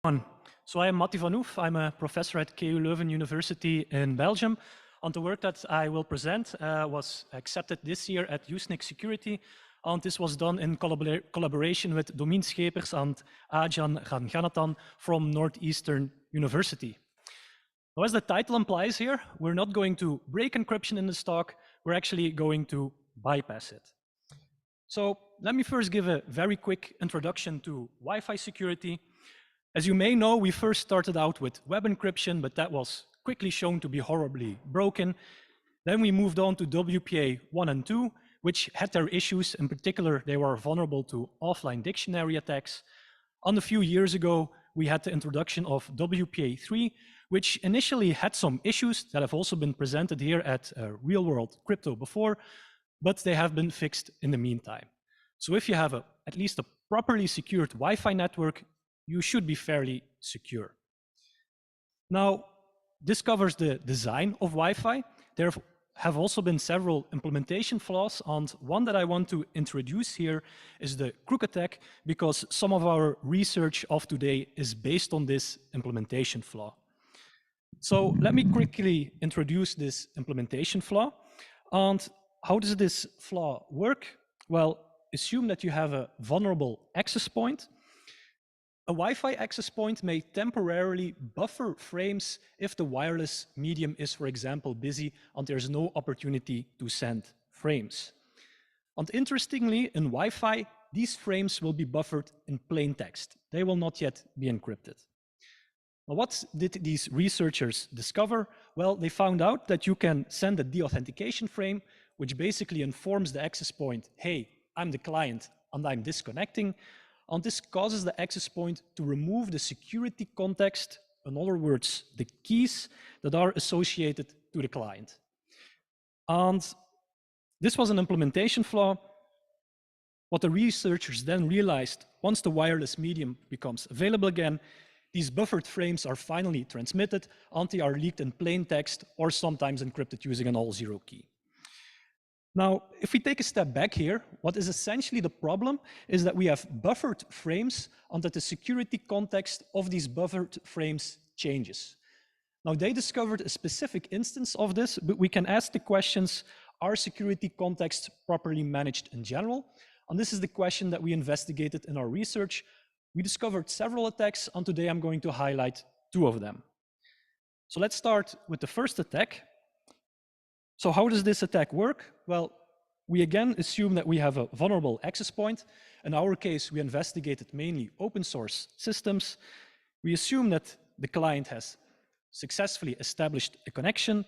So I am Matti van Oef. I'm a professor at KU Leuven University in Belgium. And the work that I will present was accepted this year at Usenix Security. And this was done in collaboration with Domien Schepers and Ajan Ganganathan from Northeastern University. Now, as the title implies here, we're not going to break encryption in this talk, we're actually going to bypass it. So let me first give a very quick introduction to Wi-Fi security. As you may know, we first started out with web encryption, but that was quickly shown to be horribly broken. Then we moved on to WPA 1 and 2, which had their issues. In particular, they were vulnerable to offline dictionary attacks. And a few years ago, we had the introduction of WPA 3, which initially had some issues that have also been presented here at Real World Crypto before, but they have been fixed in the meantime. So if you have at least a properly secured Wi-Fi network, you should be fairly secure. Now, this covers the design of Wi-Fi. There have also been several implementation flaws, and one that I want to introduce here is the crook attack, because some of our research of today is based on this implementation flaw. So let me quickly introduce this implementation flaw. And how does this flaw work? Well, assume that you have a vulnerable access point. A Wi-Fi access point may temporarily buffer frames if the wireless medium is, for example, busy and there's no opportunity to send frames. And interestingly, in Wi-Fi, these frames will be buffered in plain text. They will not yet be encrypted. Now, what did these researchers discover? Well, they found out that you can send a deauthentication frame, which basically informs the access point, hey, I'm the client and I'm disconnecting. And this causes the access point to remove the security context, in other words, the keys that are associated to the client. And this was an implementation flaw. What the researchers then realized, once the wireless medium becomes available again, these buffered frames are finally transmitted, and they are leaked in plain text or sometimes encrypted using an all-zero key. Now, if we take a step back here, what is essentially the problem is that we have buffered frames and that the security context of these buffered frames changes. Now, they discovered a specific instance of this, but we can ask the questions, are security contexts properly managed in general? And this is the question that we investigated in our research. We discovered several attacks, and today I'm going to highlight two of them. So let's start with the first attack. So how does this attack work? Well, we again assume that we have a vulnerable access point. In our case, we investigated mainly open source systems. We assume that the client has successfully established a connection.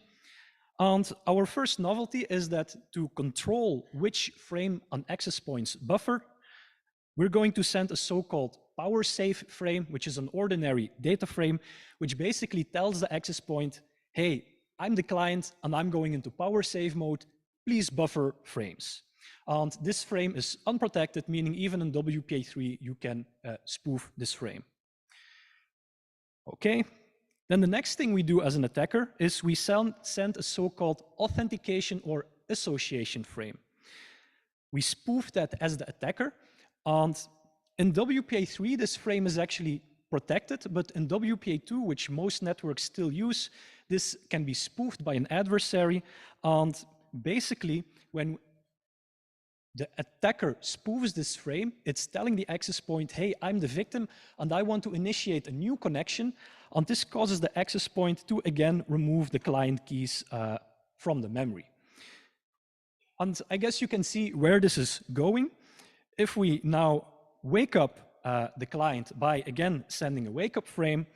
And our first novelty is that to control which frame an access point's buffer, we're going to send a so-called power save frame, which is an ordinary data frame, which basically tells the access point, hey, I'm the client and I'm going into power save mode, please buffer frames. And this frame is unprotected, meaning even in WPA3 you can spoof this frame. Okay, then the next thing we do as an attacker is we send a so-called authentication or association frame. We spoof that as the attacker, and in WPA3 this frame is actually protected, but in WPA2, which most networks still use, this can be spoofed by an adversary, and basically when the attacker spoofs this frame, it's telling the access point, hey, I'm the victim and I want to initiate a new connection, and this causes the access point to again remove the client keys from the memory. And I guess you can see where this is going. If we now wake up the client by again sending a wake up frame,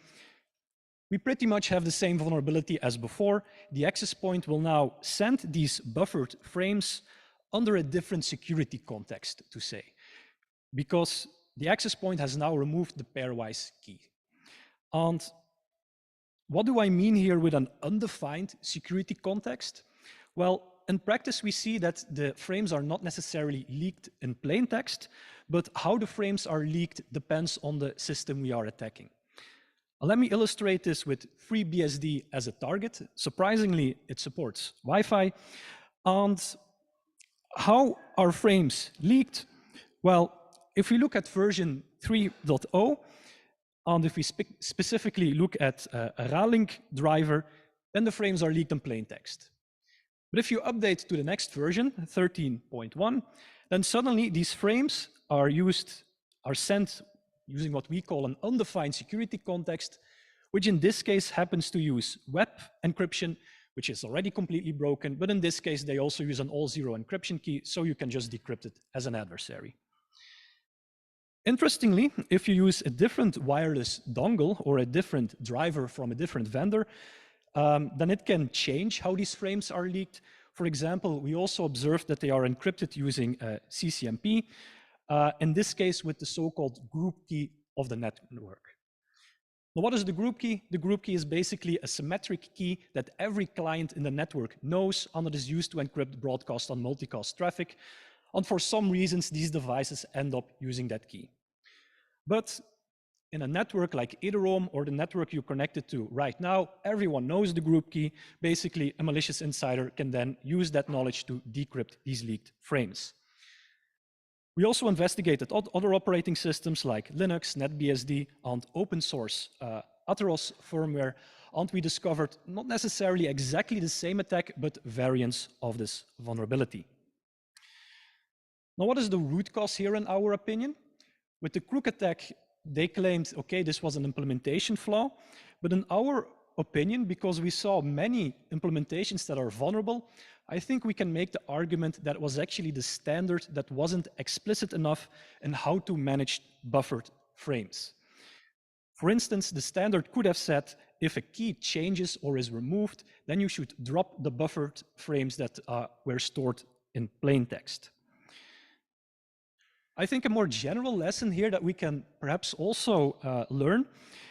we pretty much have the same vulnerability as before. The access point will now send these buffered frames under a different security context, to say, because the access point has now removed the pairwise key. And what do I mean here with an undefined security context? Well, in practice, we see that the frames are not necessarily leaked in plain text, but how the frames are leaked depends on the system we are attacking. Let me illustrate this with FreeBSD as a target. Surprisingly, it supports Wi-Fi. And how are frames leaked? Well, if we look at version 3.0, And if we specifically look at a RA-Link driver, then the frames are leaked in plain text. But if you update to the next version, 13.1, then suddenly these frames are sent using what we call an undefined security context, which in this case happens to use web encryption, which is already completely broken. But in this case, they also use an all-zero encryption key, so you can just decrypt it as an adversary. Interestingly, if you use a different wireless dongle or a different driver from a different vendor, then it can change how these frames are leaked. For example, we also observed that they are encrypted using CCMP, in this case with the so-called group key of the network. Now, what is the group key? The group key is basically a symmetric key that every client in the network knows, and it is used to encrypt broadcast and multicast traffic. And for some reasons, these devices end up using that key. But in a network like Ederoam or the network you're connected to right now, everyone knows the group key. Basically, a malicious insider can then use that knowledge to decrypt these leaked frames. We also investigated other operating systems like Linux, NetBSD, and open source Atheros firmware, and we discovered not necessarily exactly the same attack, but variants of this vulnerability. Now, what is the root cause here in our opinion? With the Crook attack, they claimed, okay, this was an implementation flaw, but in our opinion, because we saw many implementations that are vulnerable, I think we can make the argument that it was actually the standard that wasn't explicit enough in how to manage buffered frames. For instance, the standard could have said, if a key changes or is removed, then you should drop the buffered frames that were stored in plain text. I think a more general lesson here that we can perhaps also learn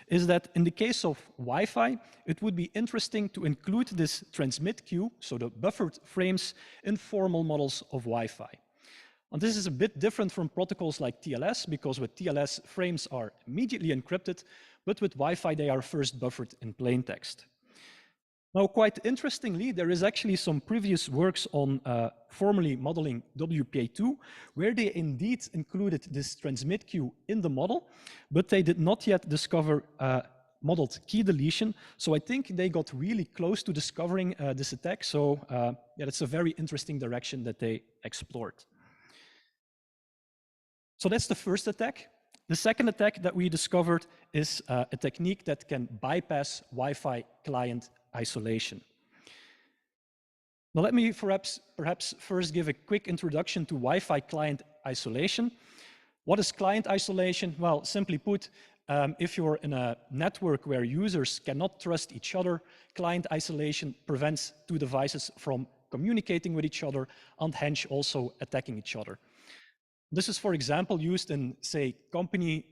is that in the case of Wi-Fi, it would be interesting to include this transmit queue, so the buffered frames, in formal models of Wi-Fi. And this is a bit different from protocols like TLS, because with TLS, frames are immediately encrypted, but with Wi-Fi, they are first buffered in plain text. Now, quite interestingly, there is actually some previous works on formally modeling WPA2, where they indeed included this transmit queue in the model, but they did not yet discover modeled key deletion. So I think they got really close to discovering this attack. So yeah, it's a very interesting direction that they explored. So that's the first attack. The second attack that we discovered is a technique that can bypass Wi-Fi client isolation. Now let me perhaps first give a quick introduction to Wi-Fi client isolation. What is client isolation? Well, simply put, if you're in a network where users cannot trust each other, client isolation prevents two devices from communicating with each other and hence also attacking each other. This is, for example, used in, say, company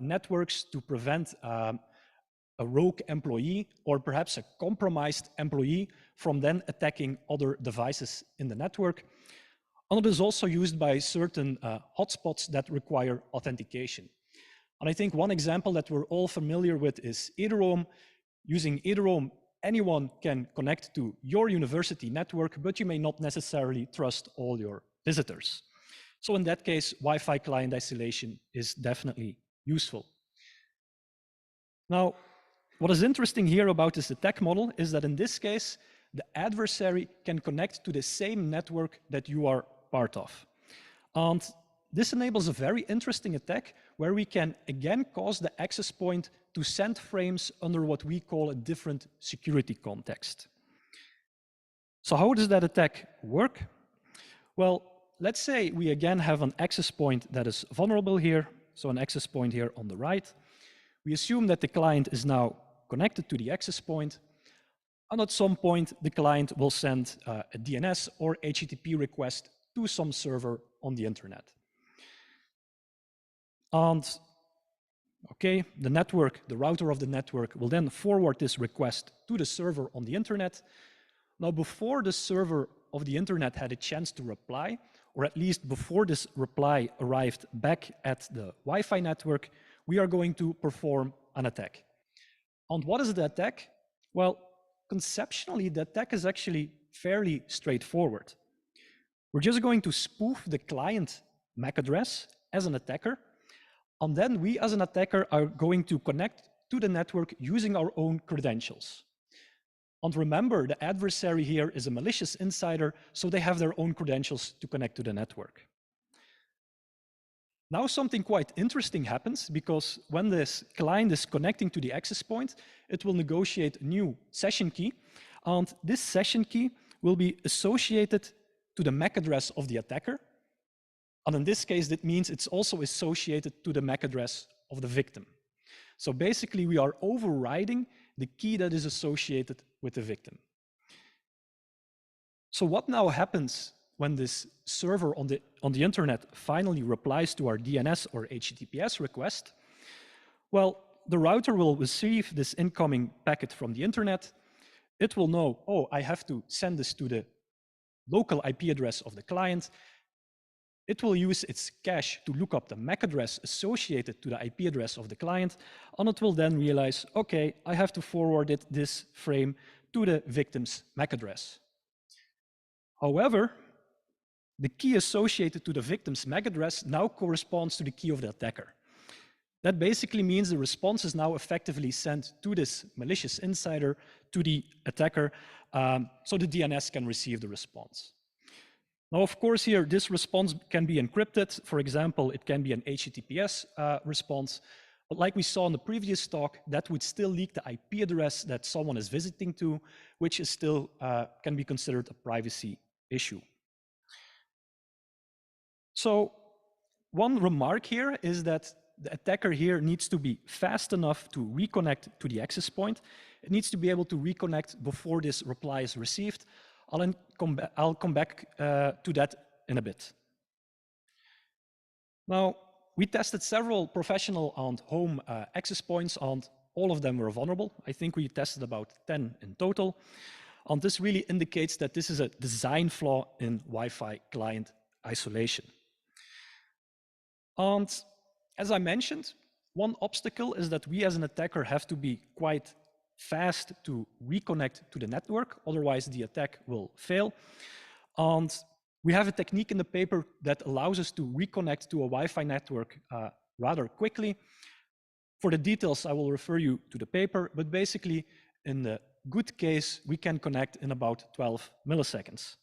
networks to prevent a rogue employee or perhaps a compromised employee from then attacking other devices in the network. And it is also used by certain hotspots that require authentication. And I think one example that we're all familiar with is Ederoam. Using Ederoam, anyone can connect to your university network, but you may not necessarily trust all your visitors. So in that case, Wi-Fi client isolation is definitely useful. Now, what is interesting here about this attack model is that in this case, the adversary can connect to the same network that you are part of. And this enables a very interesting attack where we can again cause the access point to send frames under what we call a different security context. So how does that attack work? Well, let's say we again have an access point that is vulnerable here, so an access point here on the right. We assume that the client is now connected to the access point, and at some point the client will send a DNS or HTTP request to some server on the internet. And okay, the network, the router of the network will then forward this request to the server on the internet. Now, before the server of the internet had a chance to reply, or at least before this reply arrived back at the Wi-Fi network, we are going to perform an attack. And what is the attack? Well, conceptually, the attack is actually fairly straightforward. We're just going to spoof the client MAC address as an attacker, And then we as an attacker are going to connect to the network using our own credentials. And remember, the adversary here is a malicious insider, so they have their own credentials to connect to the network. Now something quite interesting happens, because when this client is connecting to the access point, it will negotiate a new session key, and this session key will be associated to the MAC address of the attacker. And in this case, that means it's also associated to the MAC address of the victim. So basically, we are overriding the key that is associated with the victim. So what now happens when this server on the internet finally replies to our DNS or HTTPS request? Well, the router will receive this incoming packet from the internet. It will know, oh, I have to send this to the local IP address of the client. It will use its cache to look up the MAC address associated to the IP address of the client, and it will then realize, okay, I have to forward this frame to the victim's MAC address. However, the key associated to the victim's MAC address now corresponds to the key of the attacker. That basically means the response is now effectively sent to this malicious insider, to the attacker, so the DNS can receive the response. Now, of course, here, this response can be encrypted. For example, it can be an HTTPS response. But like we saw in the previous talk, that would still leak the IP address that someone is visiting to, which is still can be considered a privacy issue. So one remark here is that the attacker here needs to be fast enough to reconnect to the access point. It needs to be able to reconnect before this reply is received. I'll come back to that in a bit. Now, we tested several professional and home access points, and all of them were vulnerable. I think we tested about 10 in total. And this really indicates that this is a design flaw in Wi-Fi client isolation. And as I mentioned, one obstacle is that we as an attacker have to be quite fast to reconnect to the network, otherwise the attack will fail. And we have a technique in the paper that allows us to reconnect to a Wi-Fi network rather quickly. For the details, I will refer you to the paper, but basically, in the good case, we can connect in about 12 milliseconds.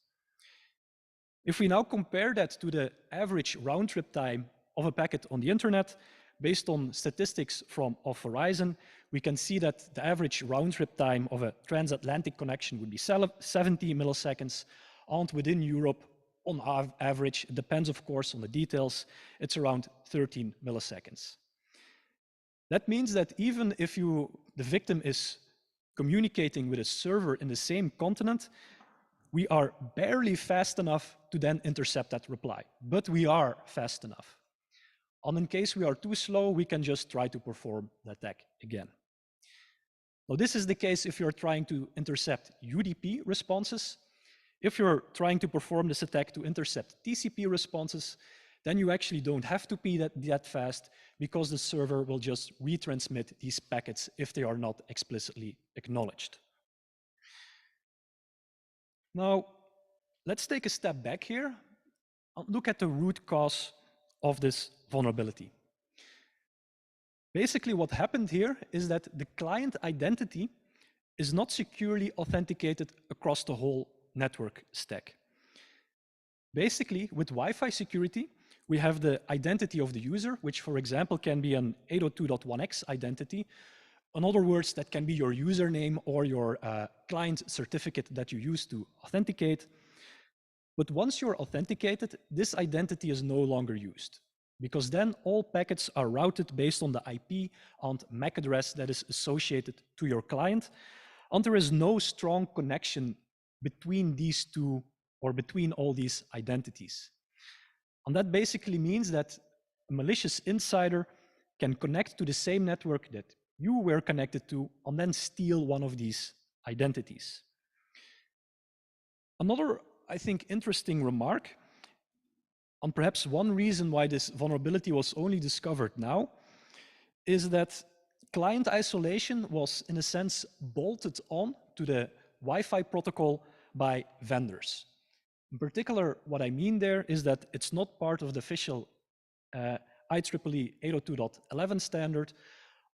If we now compare that to the average round trip time of a packet on the internet, based on statistics from Verizon, we can see that the average round trip time of a transatlantic connection would be 70 milliseconds, and within Europe, on average, it depends of course on the details, it's around 13 milliseconds. That means that even if the victim is communicating with a server in the same continent, we are barely fast enough to then intercept that reply, but we are fast enough. And in case we are too slow, we can just try to perform the attack again. Now, this is the case if you're trying to intercept UDP responses. If you're trying to perform this attack to intercept TCP responses, then you actually don't have to be that fast, because the server will just retransmit these packets if they are not explicitly acknowledged. Now, let's take a step back here and look at the root cause of this vulnerability. Basically, what happened here is that the client identity is not securely authenticated across the whole network stack. Basically, with Wi-Fi security, we have the identity of the user, which, for example, can be an 802.1x identity. In other words, that can be your username or your client certificate that you use to authenticate. But once you're authenticated, this identity is no longer used, because then all packets are routed based on the IP and MAC address that is associated to your client, and there is no strong connection between these two or between all these identities. And that basically means that a malicious insider can connect to the same network that you were connected to and then steal one of these identities. Another, I think, interesting remark, and perhaps one reason why this vulnerability was only discovered now, is that client isolation was, in a sense, bolted on to the Wi-Fi protocol by vendors. In particular, what I mean there is that it's not part of the official IEEE 802.11 standard.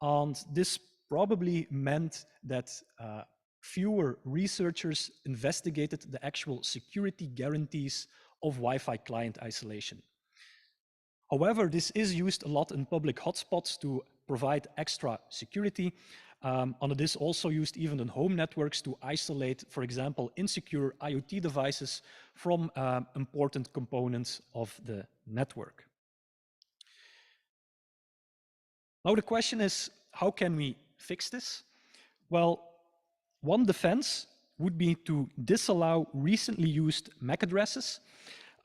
And this probably meant that fewer researchers investigated the actual security guarantees of Wi-Fi client isolation. However, this is used a lot in public hotspots to provide extra security. And it is also used even in home networks to isolate, for example, insecure IoT devices from important components of the network. Now the question is, how can we fix this? Well, one defense would be to disallow recently used MAC addresses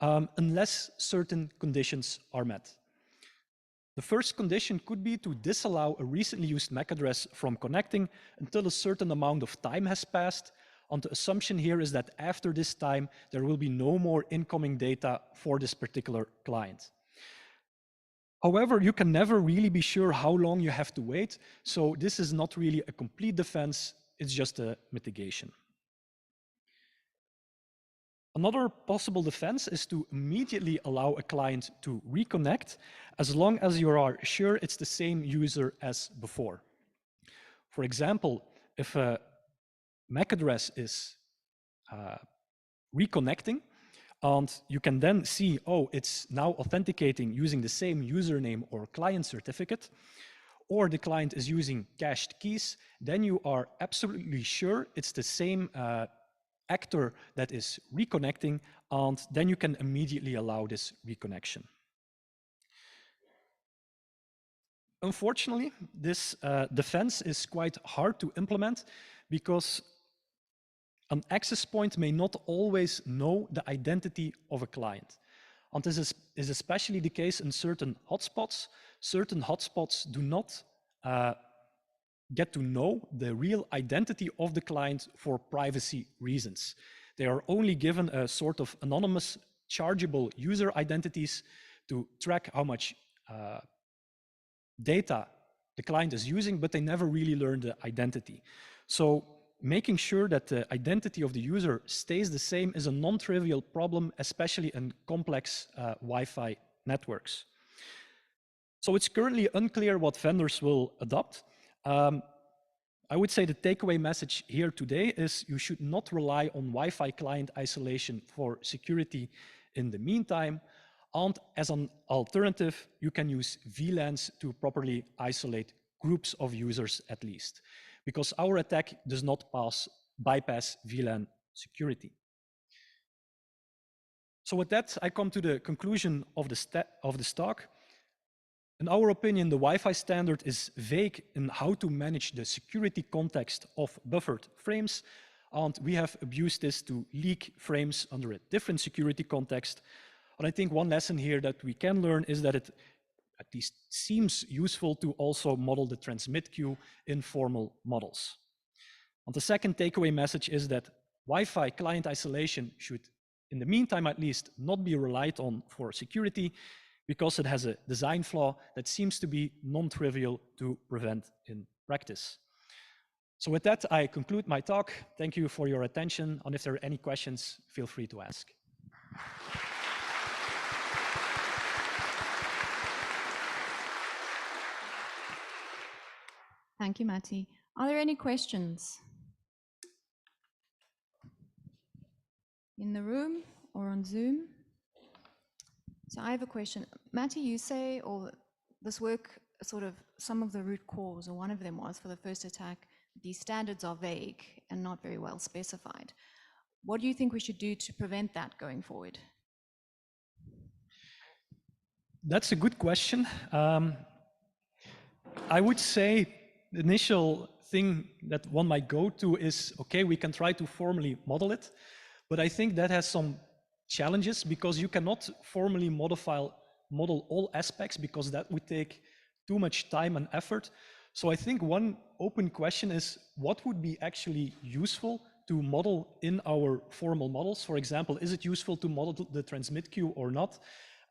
unless certain conditions are met. The first condition could be to disallow a recently used MAC address from connecting until a certain amount of time has passed. And the assumption here is that after this time, there will be no more incoming data for this particular client. However, you can never really be sure how long you have to wait. So this is not really a complete defense, it's just a mitigation. Another possible defense is to immediately allow a client to reconnect as long as you are sure it's the same user as before. For example, if a MAC address is reconnecting, and you can then see, oh, it's now authenticating using the same username or client certificate, or the client is using cached keys, then you are absolutely sure it's the same actor that is reconnecting, and then you can immediately allow this reconnection. Unfortunately, this defense is quite hard to implement because an access point may not always know the identity of a client. And this is especially the case in certain hotspots. Certain hotspots do not get to know the real identity of the client for privacy reasons. They are only given a sort of anonymous chargeable user identities to track how much data the client is using, but they never really learn the identity. So making sure that the identity of the user stays the same is a non-trivial problem, especially in complex Wi-Fi networks. So it's currently unclear what vendors will adopt. I would say the takeaway message here today is you should not rely on Wi-Fi client isolation for security in the meantime. And as an alternative, you can use VLANs to properly isolate groups of users at least, because our attack does not bypass VLAN security. So with that, I come to the conclusion of this talk. In our opinion, the Wi-Fi standard is vague in how to manage the security context of buffered frames, and we have abused this to leak frames under a different security context. And I think one lesson here that we can learn is that it at least seems useful to also model the transmit queue in formal models. And the second takeaway message is that Wi-Fi client isolation should, in the meantime at least, not be relied on for security because it has a design flaw that seems to be non-trivial to prevent in practice. So with that, I conclude my talk. Thank you for your attention. And if there are any questions, feel free to ask. Thank you, Matti. Are there any questions in the room or on Zoom? So I have a question. Matti, you say, or this work, sort of some of the root cause, or one of them was for the first attack, these standards are vague and not very well specified. What do you think we should do to prevent that going forward? That's a good question. I would say the initial thing that one might go to is, okay, we can try to formally model it, but I think that has some challenges because you cannot formally model all aspects because that would take too much time and effort. So I think one open question is, what would be actually useful to model in our formal models? For example, is it useful to model the transmit queue or not?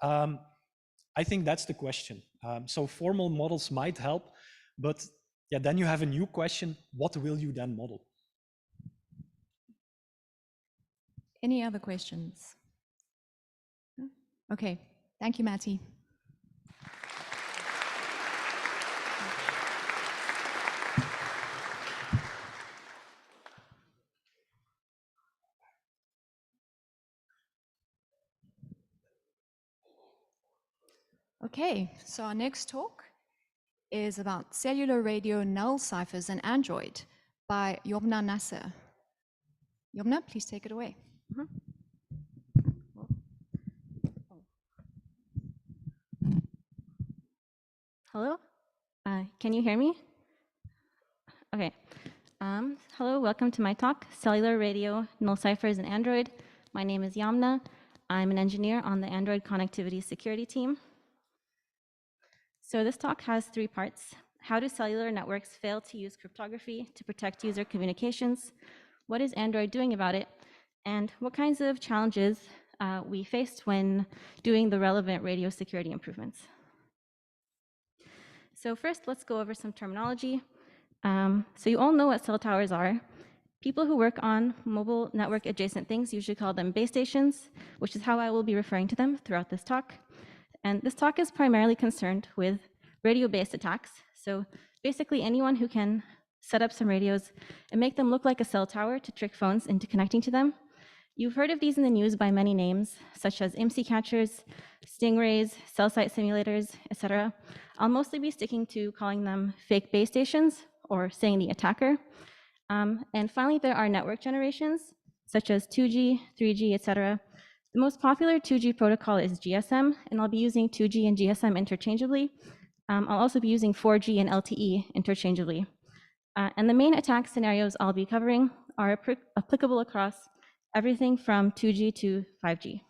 I think that's the question. So formal models might help, but yeah, then you have a new question, what will you then model? Any other questions? Okay, thank you, Matti. Okay, so our next talk is about cellular radio null ciphers and Android by Yobna Nasser. Yobna, please take it away. Hello? Can you hear me? Okay. Hello, welcome to my talk, Cellular Radio, Null Ciphers and Android. My name is Yamna. I'm an engineer on the Android connectivity security team. So this talk has 3 parts. How do cellular networks fail to use cryptography to protect user communications? What is Android doing about it? And what kinds of challenges we faced when doing the relevant radio security improvements? So first, let's go over some terminology. So you all know what cell towers are. People who work on mobile network adjacent things usually call them base stations, which is how I will be referring to them throughout this talk. And this talk is primarily concerned with radio-based attacks. So basically anyone who can set up some radios and make them look like a cell tower to trick phones into connecting to them. You've heard of these in the news by many names, such as IMSI catchers, stingrays, cell site simulators, etc. I'll mostly be sticking to calling them fake base stations or saying the attacker. And finally, there are network generations, such as 2G, 3G, etc. The most popular 2G protocol is GSM, and I'll be using 2G and GSM interchangeably. I'll also be using 4G and LTE interchangeably. And the main attack scenarios I'll be covering are applicable across everything from 2G to 5G.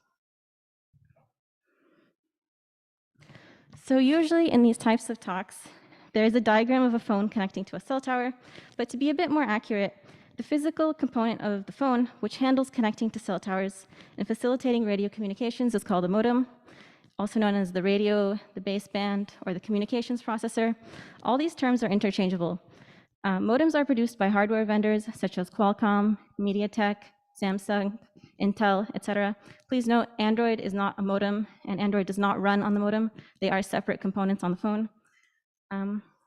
So usually in these types of talks, there's a diagram of a phone connecting to a cell tower, but to be a bit more accurate, the physical component of the phone, which handles connecting to cell towers and facilitating radio communications, is called a modem, also known as the radio, the baseband, or the communications processor. All these terms are interchangeable. Modems are produced by hardware vendors such as Qualcomm, MediaTek, Samsung, Intel, etc. Please note, Android is not a modem, and Android does not run on the modem. They are separate components on the phone.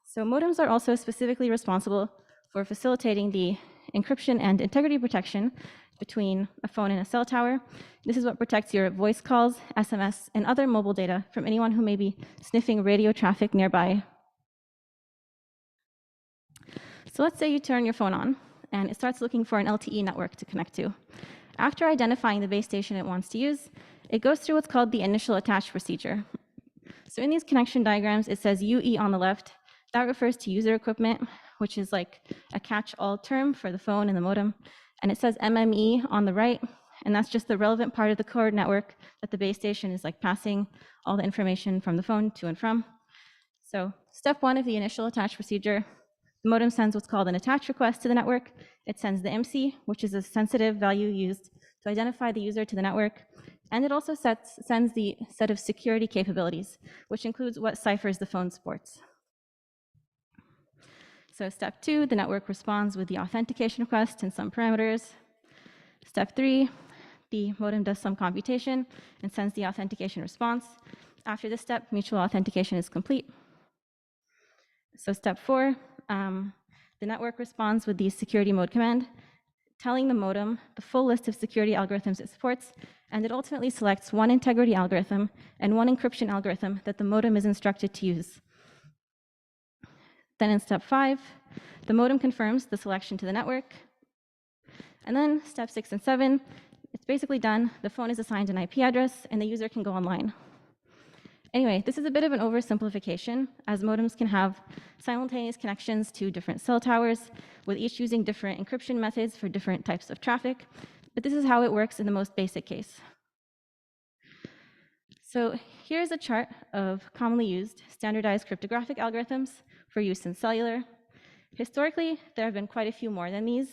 So modems are also specifically responsible for facilitating the encryption and integrity protection between a phone and a cell tower. This is what protects your voice calls, SMS, and other mobile data from anyone who may be sniffing radio traffic nearby. So let's say you turn your phone on, and it starts looking for an LTE network to connect to. After identifying the base station it wants to use, it goes through what's called the initial attach procedure. So in these connection diagrams, it says UE on the left. That refers to user equipment, which is like a catch-all term for the phone and the modem. And it says MME on the right, and that's just the relevant part of the core network that the base station is like passing all the information from the phone to and from. So step 1 of the initial attach procedure, the modem sends what's called an attach request to the network. It sends the MC, which is a sensitive value used to identify the user to the network. And it also sends the set of security capabilities, which includes what ciphers the phone supports. So step 2, the network responds with the authentication request and some parameters. Step 3, the modem does some computation and sends the authentication response. After this step, mutual authentication is complete. So step 4, the network responds with the security mode command, telling the modem the full list of security algorithms it supports, and it ultimately selects one integrity algorithm and one encryption algorithm that the modem is instructed to use. Then in step 5, the modem confirms the selection to the network. And then step 6 and 7, it's basically done. The phone is assigned an IP address, and the user can go online. Anyway, this is a bit of an oversimplification, as modems can have simultaneous connections to different cell towers, with each using different encryption methods for different types of traffic. But this is how it works in the most basic case. So here's a chart of commonly used standardized cryptographic algorithms for use in cellular. Historically, there have been quite a few more than these,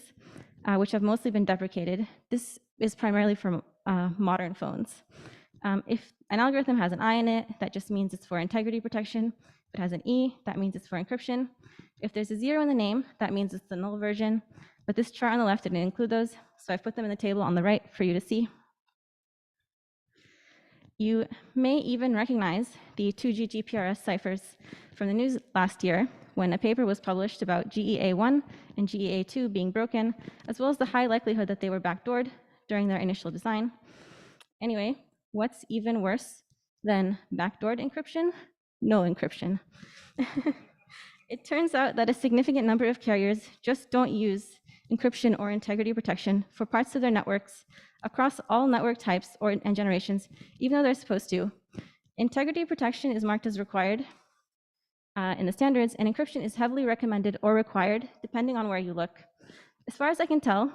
which have mostly been deprecated. This is primarily for modern phones. If an algorithm has an I in it, that just means it's for integrity protection. If it has an E, that means it's for encryption. If there's a 0 in the name, that means it's the null version. But this chart on the left didn't include those, so I've put them in the table on the right for you to see. You may even recognize the 2G GPRS ciphers from the news last year, when a paper was published about GEA1 and GEA2 being broken, as well as the high likelihood that they were backdoored during their initial design. Anyway, what's even worse then backdoored encryption, no encryption. It turns out that a significant number of carriers just don't use encryption or integrity protection for parts of their networks across all network types and generations, even though they're supposed to. Integrity protection is marked as required in the standards, and encryption is heavily recommended or required, depending on where you look. As far as I can tell,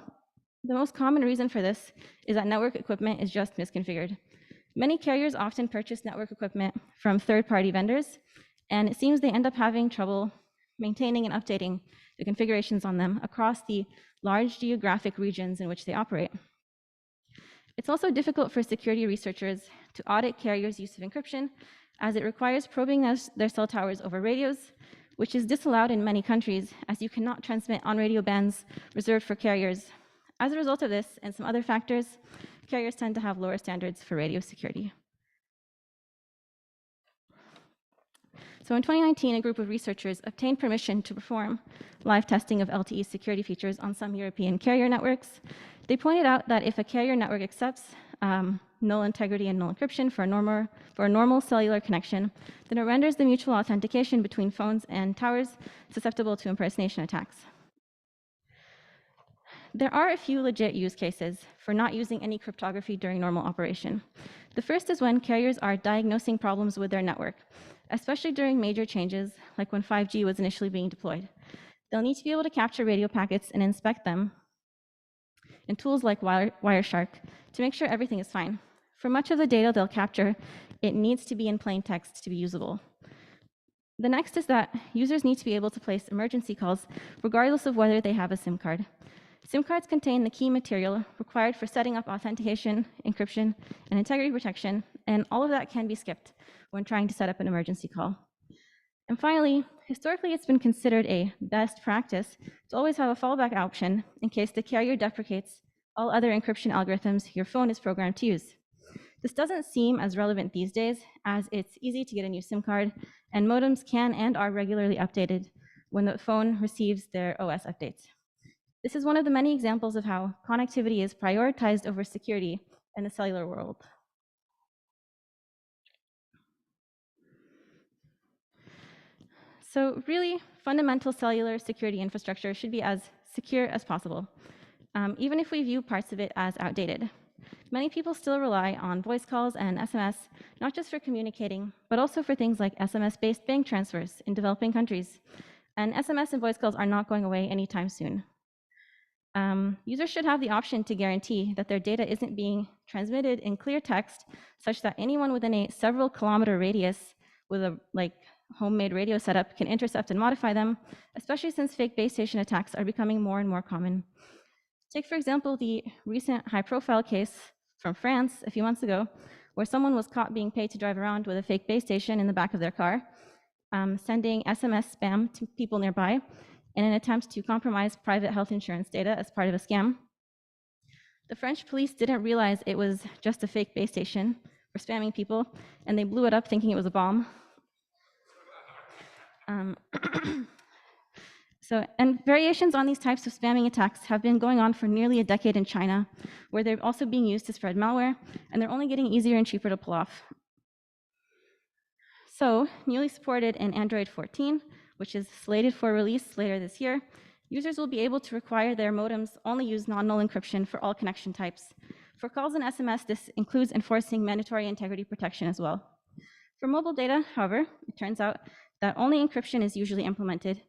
the most common reason for this is that network equipment is just misconfigured. Many carriers often purchase network equipment from third-party vendors, and it seems they end up having trouble maintaining and updating the configurations on them across the large geographic regions in which they operate. It's also difficult for security researchers to audit carriers' use of encryption, as it requires probing their cell towers over radios, which is disallowed in many countries, as you cannot transmit on radio bands reserved for carriers. As a result of this and some other factors, carriers tend to have lower standards for radio security. So in 2019, a group of researchers obtained permission to perform live testing of LTE security features on some European carrier networks. They pointed out that if a carrier network accepts null integrity and null encryption for a normal cellular connection, then it renders the mutual authentication between phones and towers susceptible to impersonation attacks. There are a few legit use cases for not using any cryptography during normal operation. The first is when carriers are diagnosing problems with their network, especially during major changes, like when 5G was initially being deployed. They'll need to be able to capture radio packets and inspect them in tools like Wireshark to make sure everything is fine. For much of the data they'll capture, it needs to be in plain text to be usable. The next is that users need to be able to place emergency calls regardless of whether they have a SIM card. SIM cards contain the key material required for setting up authentication, encryption, and integrity protection, and all of that can be skipped when trying to set up an emergency call. And finally, historically, it's been considered a best practice to always have a fallback option in case the carrier deprecates all other encryption algorithms your phone is programmed to use. This doesn't seem as relevant these days, as it's easy to get a new SIM card, and modems can and are regularly updated when the phone receives their OS updates. This is one of the many examples of how connectivity is prioritized over security in the cellular world. So really, fundamental cellular security infrastructure should be as secure as possible, even if we view parts of it as outdated. Many people still rely on voice calls and SMS, not just for communicating, but also for things like SMS-based bank transfers in developing countries. And SMS and voice calls are not going away anytime soon. Users should have the option to guarantee that their data isn't being transmitted in clear text, such that anyone within a several kilometer radius with a homemade radio setup can intercept and modify them, especially since fake base station attacks are becoming more and more common. Take, for example, the recent high-profile case from France a few months ago, where someone was caught being paid to drive around with a fake base station in the back of their car, sending SMS spam to people nearby in an attempt to compromise private health insurance data as part of a scam. The French police didn't realize it was just a fake base station for spamming people, and they blew it up thinking it was a bomb. And variations on these types of spamming attacks have been going on for nearly a decade in China, where they're also being used to spread malware, and they're only getting easier and cheaper to pull off. So, newly supported in Android 14, which is slated for release later this year, users will be able to require their modems only use non-null encryption for all connection types. For calls and SMS, this includes enforcing mandatory integrity protection as well. For mobile data, however, it turns out that only encryption is usually implemented.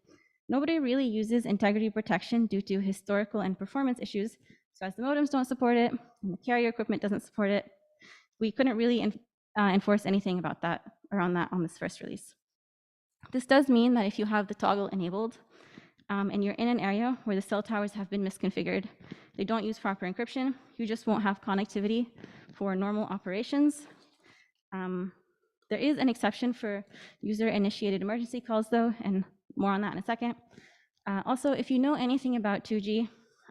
Nobody really uses integrity protection due to historical and performance issues. So as the modems don't support it, and the carrier equipment doesn't support it, we couldn't really enforce anything about that, around that on this first release. This does mean that if you have the toggle enabled, and you're in an area where the cell towers have been misconfigured, they don't use proper encryption, you just won't have connectivity for normal operations. There is an exception for user-initiated emergency calls, though, and more on that in a second. Also, if you know anything about 2G,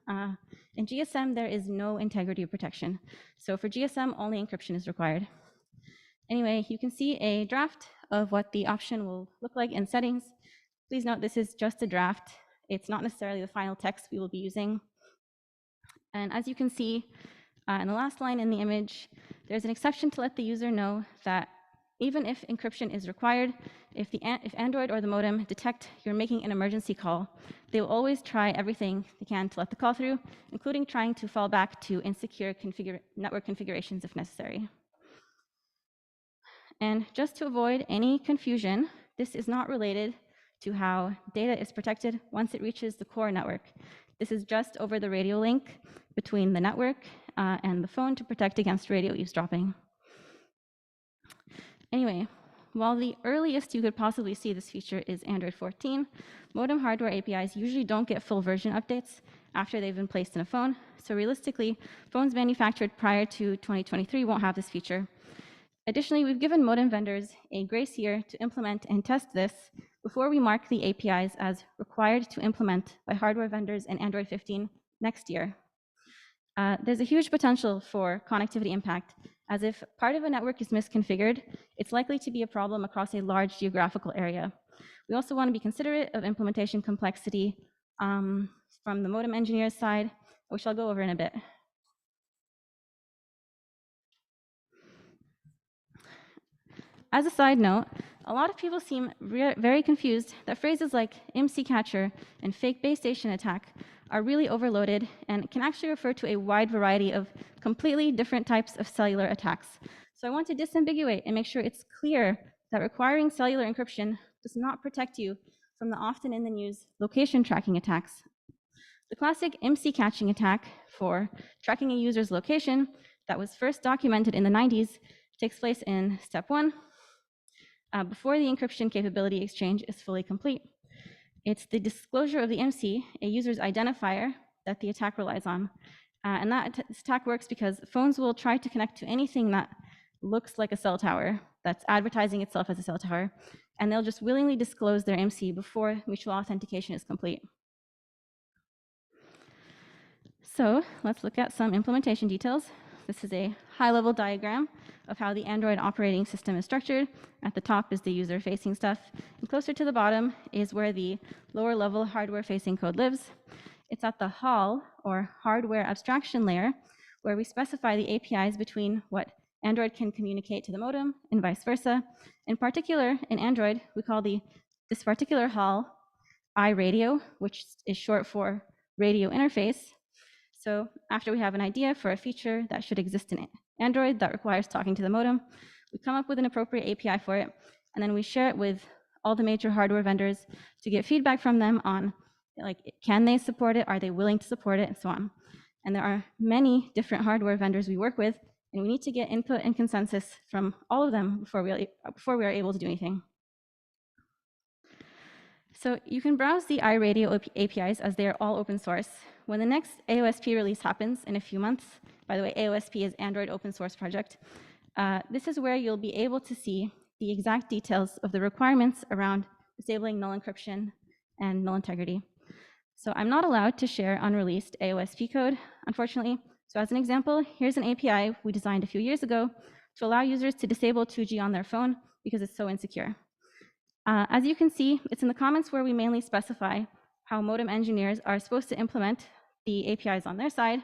in GSM, there is no integrity protection. So for GSM, only encryption is required. Anyway, you can see a draft of what the option will look like in settings. Please note this is just a draft. It's not necessarily the final text we will be using. And as you can see in the last line in the image, there's an exception to let the user know that Even if encryption is required, if Android or the modem detect you're making an emergency call, they will always try everything they can to let the call through, including trying to fall back to insecure network configurations if necessary. And just to avoid any confusion, this is not related to how data is protected once it reaches the core network. This is just over the radio link between the network and the phone to protect against radio eavesdropping. Anyway, while the earliest you could possibly see this feature is Android 14, modem hardware APIs usually don't get full version updates after they've been placed in a phone. So realistically, phones manufactured prior to 2023 won't have this feature. Additionally, we've given modem vendors a grace year to implement and test this before we mark the APIs as required to implement by hardware vendors in Android 15 next year. There's a huge potential for connectivity impact, as if part of a network is misconfigured, it's likely to be a problem across a large geographical area. We also want to be considerate of implementation complexity from the modem engineer's side, which I'll go over in a bit. As a side note, a lot of people seem very confused that phrases like MC catcher and fake base station attack are really overloaded and can actually refer to a wide variety of completely different types of cellular attacks. So I want to disambiguate and make sure it's clear that requiring cellular encryption does not protect you from the often in the news location tracking attacks. The classic MC catching attack for tracking a user's location that was first documented in the 90s takes place in step 1, before the encryption capability exchange is fully complete. It's the disclosure of the MC, a user's identifier, that the attack relies on. And that attack works because phones will try to connect to anything that looks like a cell tower, that's advertising itself as a cell tower, and they'll just willingly disclose their MC before mutual authentication is complete. So let's look at some implementation details. This is a high-level diagram of how the Android operating system is structured. At the top is the user-facing stuff, and closer to the bottom is where the lower-level hardware-facing code lives. It's at the HAL, or hardware abstraction layer, where we specify the APIs between what Android can communicate to the modem and vice versa. In particular, in Android, we call this particular HAL iRadio, which is short for radio interface. So after we have an idea for a feature that should exist in Android that requires talking to the modem, we come up with an appropriate API for it, and then we share it with all the major hardware vendors to get feedback from them on, like, can they support it? Are they willing to support it? And so on. And there are many different hardware vendors we work with, and we need to get input and consensus from all of them before we are able to do anything. So you can browse the iRadio APIs as they are all open source. When the next AOSP release happens in a few months, by the way, AOSP is Android Open Source Project, this is where you'll be able to see the exact details of the requirements around disabling null encryption and null integrity. So I'm not allowed to share unreleased AOSP code, unfortunately. So as an example, here's an API we designed a few years ago to allow users to disable 2G on their phone because it's so insecure. As you can see, it's in the comments where we mainly specify how modem engineers are supposed to implement the APIs on their side.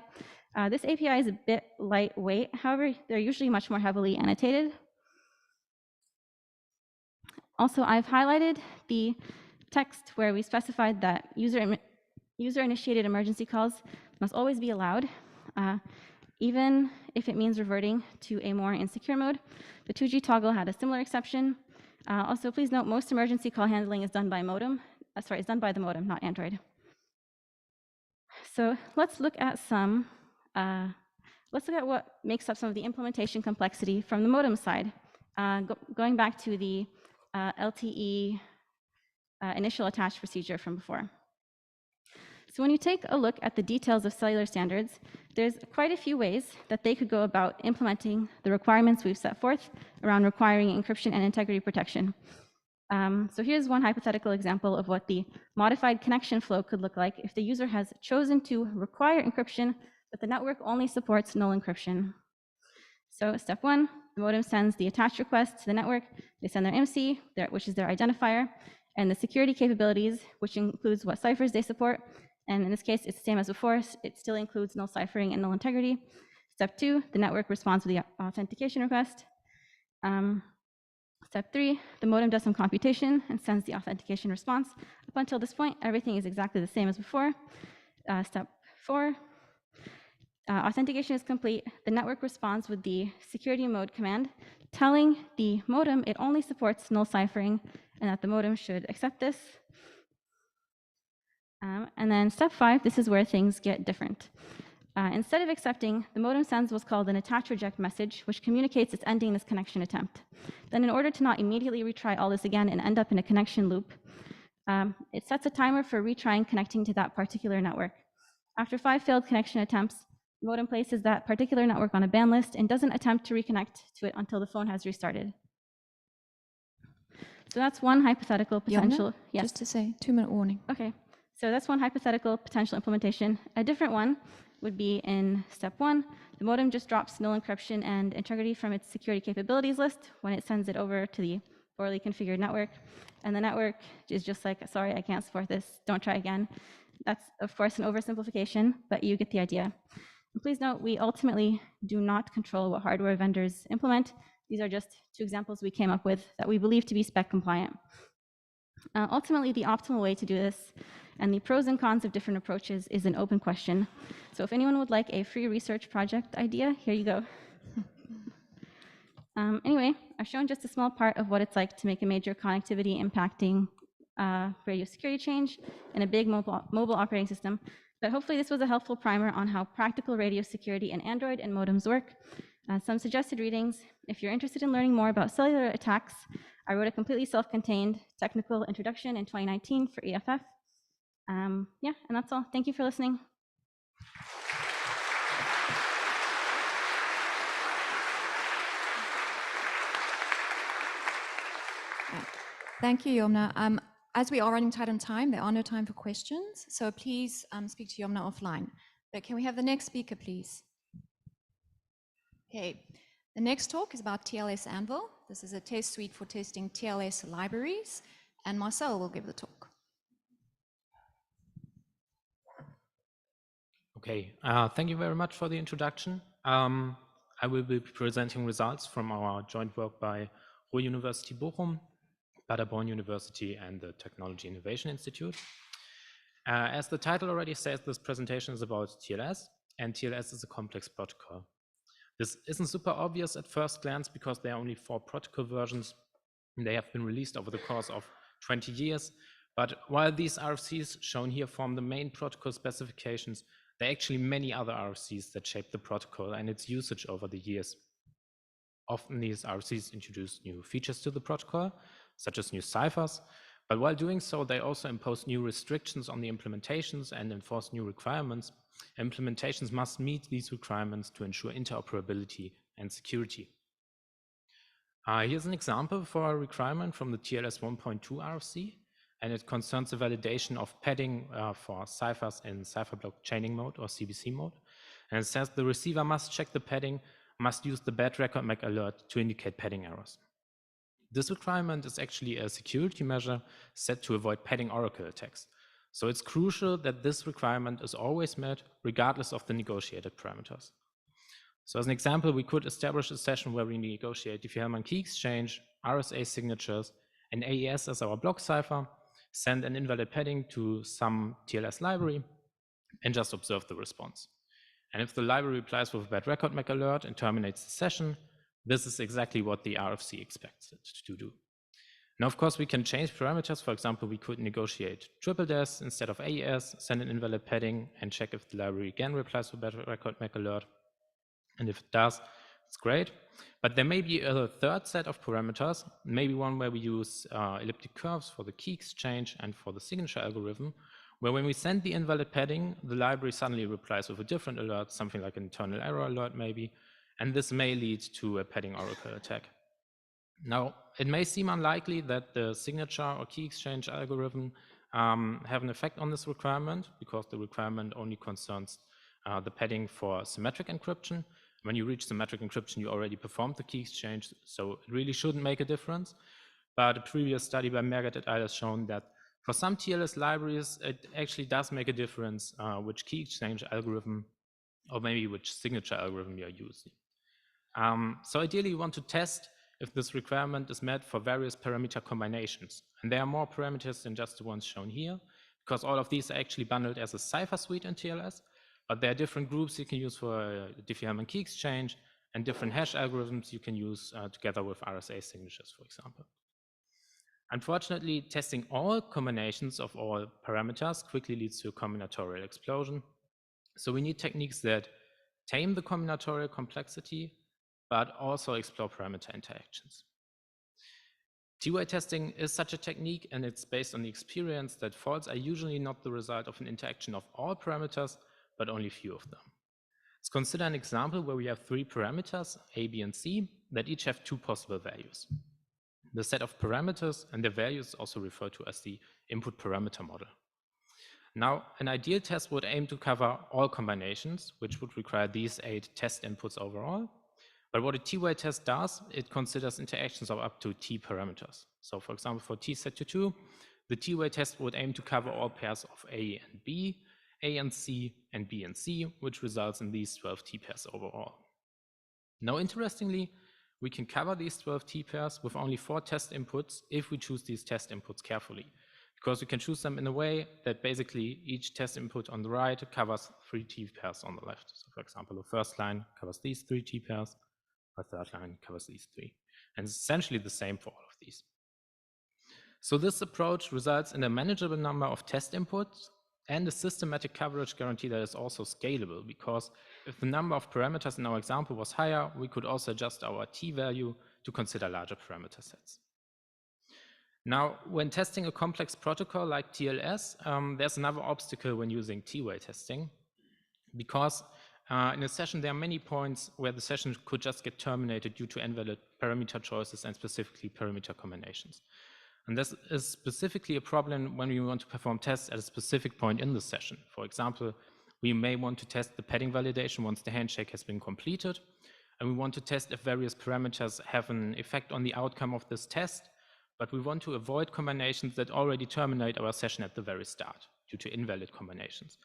This API is a bit lightweight. However, they're usually much more heavily annotated. Also, I've highlighted the text where we specified that user-initiated emergency calls must always be allowed, even if it means reverting to a more insecure mode. The 2G toggle had a similar exception. Also, please note, most emergency call handling is done by it's done by the modem, not Android. So let's look at what makes up some of the implementation complexity from the modem side. Going back to the LTE initial attach procedure from before. So when you take a look at the details of cellular standards, there's quite a few ways that they could go about implementing the requirements we've set forth around requiring encryption and integrity protection. So here's one hypothetical example of what the modified connection flow could look like if the user has chosen to require encryption, but the network only supports null encryption. So step 1, the modem sends the attached request to the network. They send their MC, which is their identifier, and the security capabilities, which includes what ciphers they support. And in this case, it's the same as before. It still includes null ciphering and null integrity. Step 2, the network responds with the authentication request. Step 3, the modem does some computation and sends the authentication response. Up until this point, everything is exactly the same as before. Step 4, authentication is complete. The network responds with the security mode command, telling the modem it only supports null ciphering and that the modem should accept this. And then step 5, this is where things get different. Instead of accepting, the modem sends what's called an attach reject message, which communicates it's ending this connection attempt. Then in order to not immediately retry all this again and end up in a connection loop, it sets a timer for retrying connecting to that particular network. After 5 failed connection attempts, the modem places that particular network on a ban list and doesn't attempt to reconnect to it until the phone has restarted. So that's one hypothetical potential. Yamna, Yes. just to say, 2-minute warning. Okay, so that's one hypothetical potential implementation. A different one would be in step 1. The modem just drops null encryption and integrity from its security capabilities list when it sends it over to the poorly configured network. And the network is just like, sorry, I can't support this, don't try again. That's, of course, an oversimplification, but you get the idea. And please note, we ultimately do not control what hardware vendors implement. These are just 2 examples we came up with that we believe to be spec compliant. Ultimately, the optimal way to do this and the pros and cons of different approaches is an open question. So if anyone would like a free research project idea, here you go. Anyway, I've shown just a small part of what it's like to make a major connectivity impacting radio security change in a big mobile operating system. But hopefully this was a helpful primer on how practical radio security in Android and modems work. Some suggested readings. If you're interested in learning more about cellular attacks, I wrote a completely self-contained technical introduction in 2019 for EFF. Yeah, and that's all. Thank you for listening. Thank you, Yamna. As we are running tight on time, there are no time for questions, so please speak to Yamna offline. But can we have the next speaker, please? Okay, the next talk is about TLS Anvil. This is a test suite for testing TLS libraries, and Marcel will give the talk. Okay, thank you very much for the introduction. I will be presenting results from our joint work by Ruhr University Bochum, Paderborn University, and the Technology Innovation Institute. As the title already says, this presentation is about TLS, and TLS is a complex protocol. This isn't super obvious at first glance because there are only 4 protocol versions, and they have been released over the course of 20 years. But while these RFCs shown here form the main protocol specifications, there are actually many other RFCs that shape the protocol and its usage over the years. Often these RFCs introduce new features to the protocol, such as new ciphers, but while doing so, they also impose new restrictions on the implementations and enforce new requirements. Implementations must meet these requirements to ensure interoperability and security. Here's an example for a requirement from the TLS 1.2 RFC, and it concerns the validation of padding for ciphers in cipher block chaining mode or CBC mode. And it says the receiver must check the padding, must use the bad record MAC alert to indicate padding errors. This requirement is actually a security measure set to avoid padding oracle attacks. So it's crucial that this requirement is always met regardless of the negotiated parameters. So as an example, we could establish a session where we negotiate Diffie-Hellman key exchange, RSA signatures, and AES as our block cipher, send an invalid padding to some TLS library, and just observe the response. And if the library replies with a bad record MAC alert and terminates the session, this is exactly what the RFC expects it to do. Now, of course, we can change parameters. For example, we could negotiate triple DES instead of AES, send an invalid padding, and check if the library again replies with bad record MAC alert. And if it does, it's great. But there may be a third set of parameters, maybe one where we use elliptic curves for the key exchange and for the signature algorithm, where when we send the invalid padding, the library suddenly replies with a different alert, something like an internal error alert maybe, and this may lead to a padding oracle attack. Now, it may seem unlikely that the signature or key exchange algorithm have an effect on this requirement because the requirement only concerns the padding for symmetric encryption. When you reach symmetric encryption, you already performed the key exchange, so it really shouldn't make a difference. But a previous study by Merget et al. Has shown that for some TLS libraries, it actually does make a difference which key exchange algorithm or maybe which signature algorithm you're using. So ideally, you want to test if this requirement is met for various parameter combinations. And there are more parameters than just the ones shown here, because all of these are actually bundled as a cipher suite in TLS, but there are different groups you can use for Diffie-Hellman key exchange and different hash algorithms you can use together with RSA signatures, for example. Unfortunately, testing all combinations of all parameters quickly leads to a combinatorial explosion. So we need techniques that tame the combinatorial complexity, but also explore parameter interactions. T-way testing is such a technique, and it's based on the experience that faults are usually not the result of an interaction of all parameters, but only few of them. Let's consider an example where we have 3 parameters, A, B, and C, that each have 2 possible values. The set of parameters and their values is also referred to as the input parameter model. Now, an ideal test would aim to cover all combinations, which would require these 8 test inputs overall. But what a T-way test does, it considers interactions of up to T parameters. So for example, for T set to 2, the T-way test would aim to cover all pairs of A and B, A and C, and B and C, which results in these 12 T pairs overall. Now, interestingly, we can cover these 12 T pairs with only 4 test inputs if we choose these test inputs carefully, because we can choose them in a way that basically each test input on the right covers 3 T pairs on the left. So for example, the first line covers these 3 T pairs, the third line covers these 3. And it's essentially the same for all of these. So this approach results in a manageable number of test inputs and a systematic coverage guarantee that is also scalable, because if the number of parameters in our example was higher, we could also adjust our T value to consider larger parameter sets. Now, when testing a complex protocol like TLS, there's another obstacle when using T-way testing, because in a session there are many points where the session could just get terminated due to invalid parameter choices and specifically parameter combinations. And this is specifically a problem when we want to perform tests at a specific point in the session. For example, we may want to test the padding validation once the handshake has been completed, and we want to test if various parameters have an effect on the outcome of this test, but we want to avoid combinations that already terminate our session at the very start due to invalid combinations,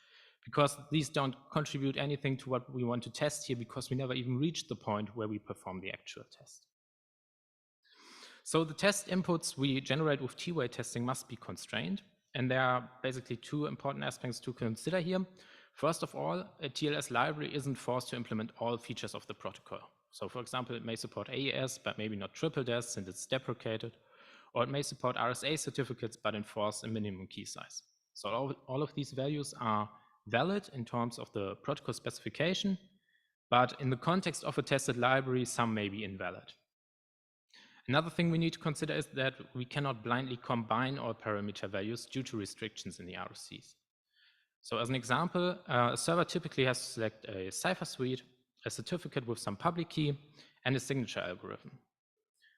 because these don't contribute anything to what we want to test here, because we never even reached the point where we perform the actual test. So the test inputs we generate with T-way testing must be constrained, and there are basically 2 important aspects to consider here. First of all, a TLS library isn't forced to implement all features of the protocol. So for example, it may support AES, but maybe not triple DES since it's deprecated, or it may support RSA certificates, but enforce a minimum key size. So all of these values are valid in terms of the protocol specification, but in the context of a tested library, some may be invalid. Another thing we need to consider is that we cannot blindly combine all parameter values due to restrictions in the RFCs. So as an example, a server typically has to select a cipher suite, a certificate with some public key, and a signature algorithm.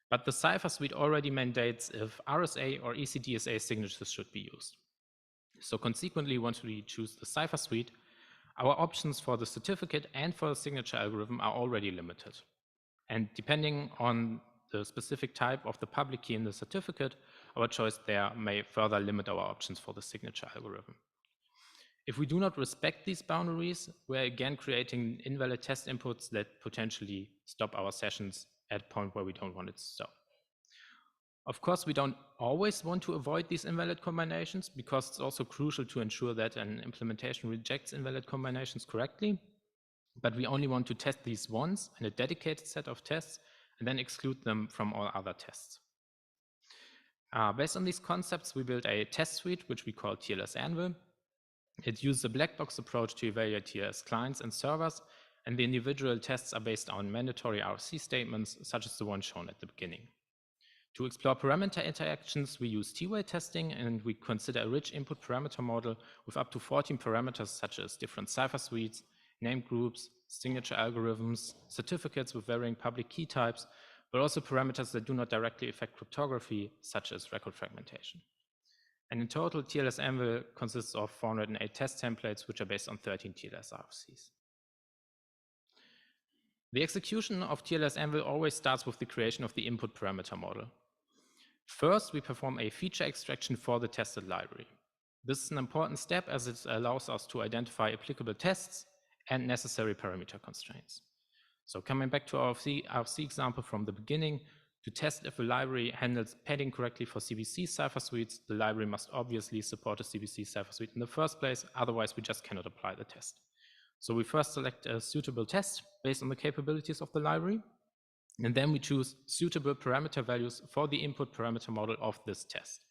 But the cipher suite already mandates if RSA or ECDSA signatures should be used. So consequently, once we choose the cipher suite, our options for the certificate and for the signature algorithm are already limited. And depending on the specific type of the public key in the certificate, our choice there may further limit our options for the signature algorithm. If we do not respect these boundaries, we're again creating invalid test inputs that potentially stop our sessions at a point where we don't want it to stop. Of course, we don't always want to avoid these invalid combinations, because it's also crucial to ensure that an implementation rejects invalid combinations correctly, but we only want to test these once in a dedicated set of tests and then exclude them from all other tests. Based on these concepts, we built a test suite, which we call TLS Anvil. It uses a black box approach to evaluate TLS clients and servers, and the individual tests are based on mandatory RFC statements, such as the one shown at the beginning. To explore parameter interactions, we use T-way testing, and we consider a rich input parameter model with up to 14 parameters, such as different cipher suites, named groups, signature algorithms, certificates with varying public key types, but also parameters that do not directly affect cryptography, such as record fragmentation. And in total, TLS Anvil consists of 408 test templates, which are based on 13 TLS RFCs. The execution of TLS Anvil always starts with the creation of the input parameter model. First, we perform a feature extraction for the tested library. This is an important step, as it allows us to identify applicable tests and necessary parameter constraints. So coming back to our RFC example from the beginning, To test if a library handles padding correctly for CBC cipher suites, the library must obviously support a CBC cipher suite in the first place, otherwise we just cannot apply the test. So we first select a suitable test based on the capabilities of the library, and then we choose suitable parameter values for the input parameter model of this test.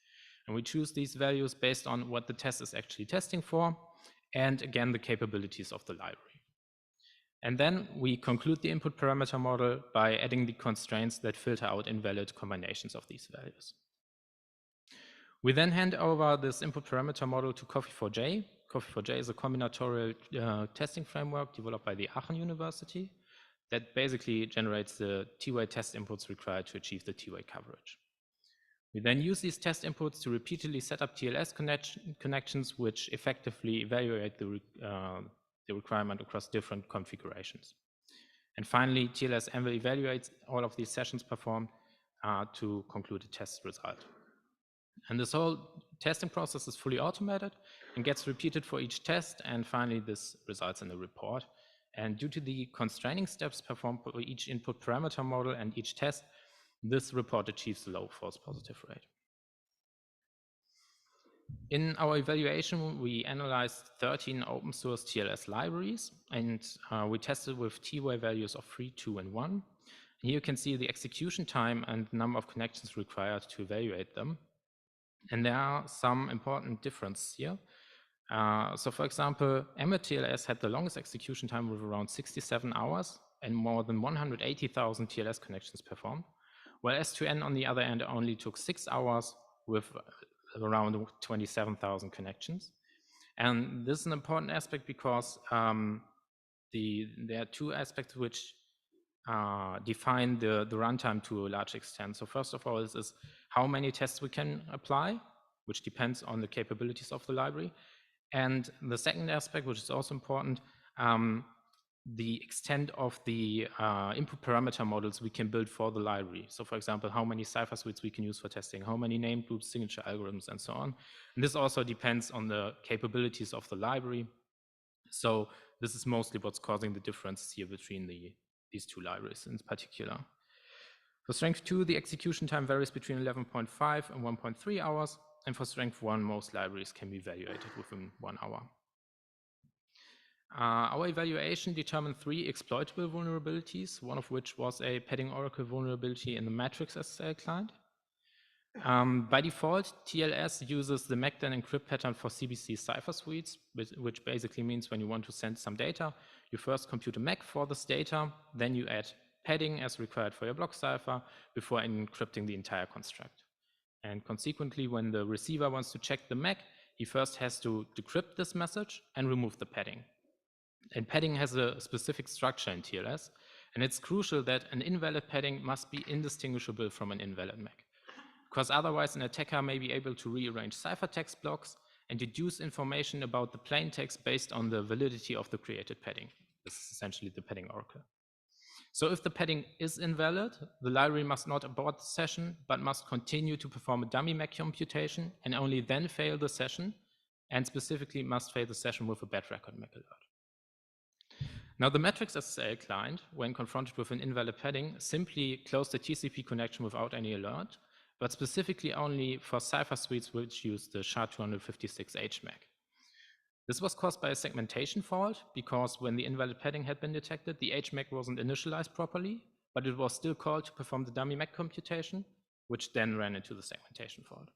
And we choose these values based on what the test is actually testing for, and again, the capabilities of the library. And then we conclude the input parameter model by adding the constraints that filter out invalid combinations of these values. We then hand over this input parameter model to Coffee4J. Coffee4J is a combinatorial testing framework developed by the Aachen University that basically generates the T-way test inputs required to achieve the T-way coverage. We then use these test inputs to repeatedly set up TLS connections which effectively evaluate the requirement across different configurations. And finally, TLS-Env evaluates all of these sessions performed to conclude a test result. And this whole testing process is fully automated and gets repeated for each test, and finally this results in a report. And due to the constraining steps performed for each input parameter model and each test, this report achieves a low false positive rate. In our evaluation, we analyzed 13 open source TLS libraries, and we tested with T-way values of 3, 2, and 1. And here you can see the execution time and number of connections required to evaluate them. And there are some important differences here. So for example, Emmet-TLS had the longest execution time with around 67 hours and more than 180,000 TLS connections performed, while S2N on the other end only took 6 hours with around 27,000 connections. And this is an important aspect because there are two aspects which define the runtime to a large extent. So first of all, this is how many tests we can apply, which depends on the capabilities of the library. And the second aspect, which is also important, the extent of the input parameter models we can build for the library. So for example, how many cipher suites we can use for testing, how many named groups, signature algorithms, and so on. And this also depends on the capabilities of the library. So this is mostly what's causing the difference here between these two libraries in particular. For strength 2, the execution time varies between 11.5 and 1.3 hours. And for strength 1, most libraries can be evaluated within 1 hour. Our evaluation determined 3 exploitable vulnerabilities, one of which was a padding oracle vulnerability in the Matrix SSL client. By default, TLS uses the MACDEN encrypt pattern for CBC cipher suites, which basically means when you want to send some data, you first compute a MAC for this data, then you add padding as required for your block cipher before encrypting the entire construct. And consequently, when the receiver wants to check the MAC, he first has to decrypt this message and remove the padding. And padding has a specific structure in TLS, and it's crucial that an invalid padding must be indistinguishable from an invalid MAC, because otherwise an attacker may be able to rearrange ciphertext blocks and deduce information about the plain text based on the validity of the created padding. This is essentially the padding oracle. So if the padding is invalid, the library must not abort the session, but must continue to perform a dummy MAC computation and only then fail the session, and specifically must fail the session with a bad record MAC alert. Now the Matrix SSL client, when confronted with an invalid padding, simply closed the TCP connection without any alert, but specifically only for cipher suites which use the SHA-256H MAC. This was caused by a segmentation fault, because when the invalid padding had been detected, the HMAC wasn't initialized properly, but it was still called to perform the dummy MAC computation, which then ran into the segmentation fault.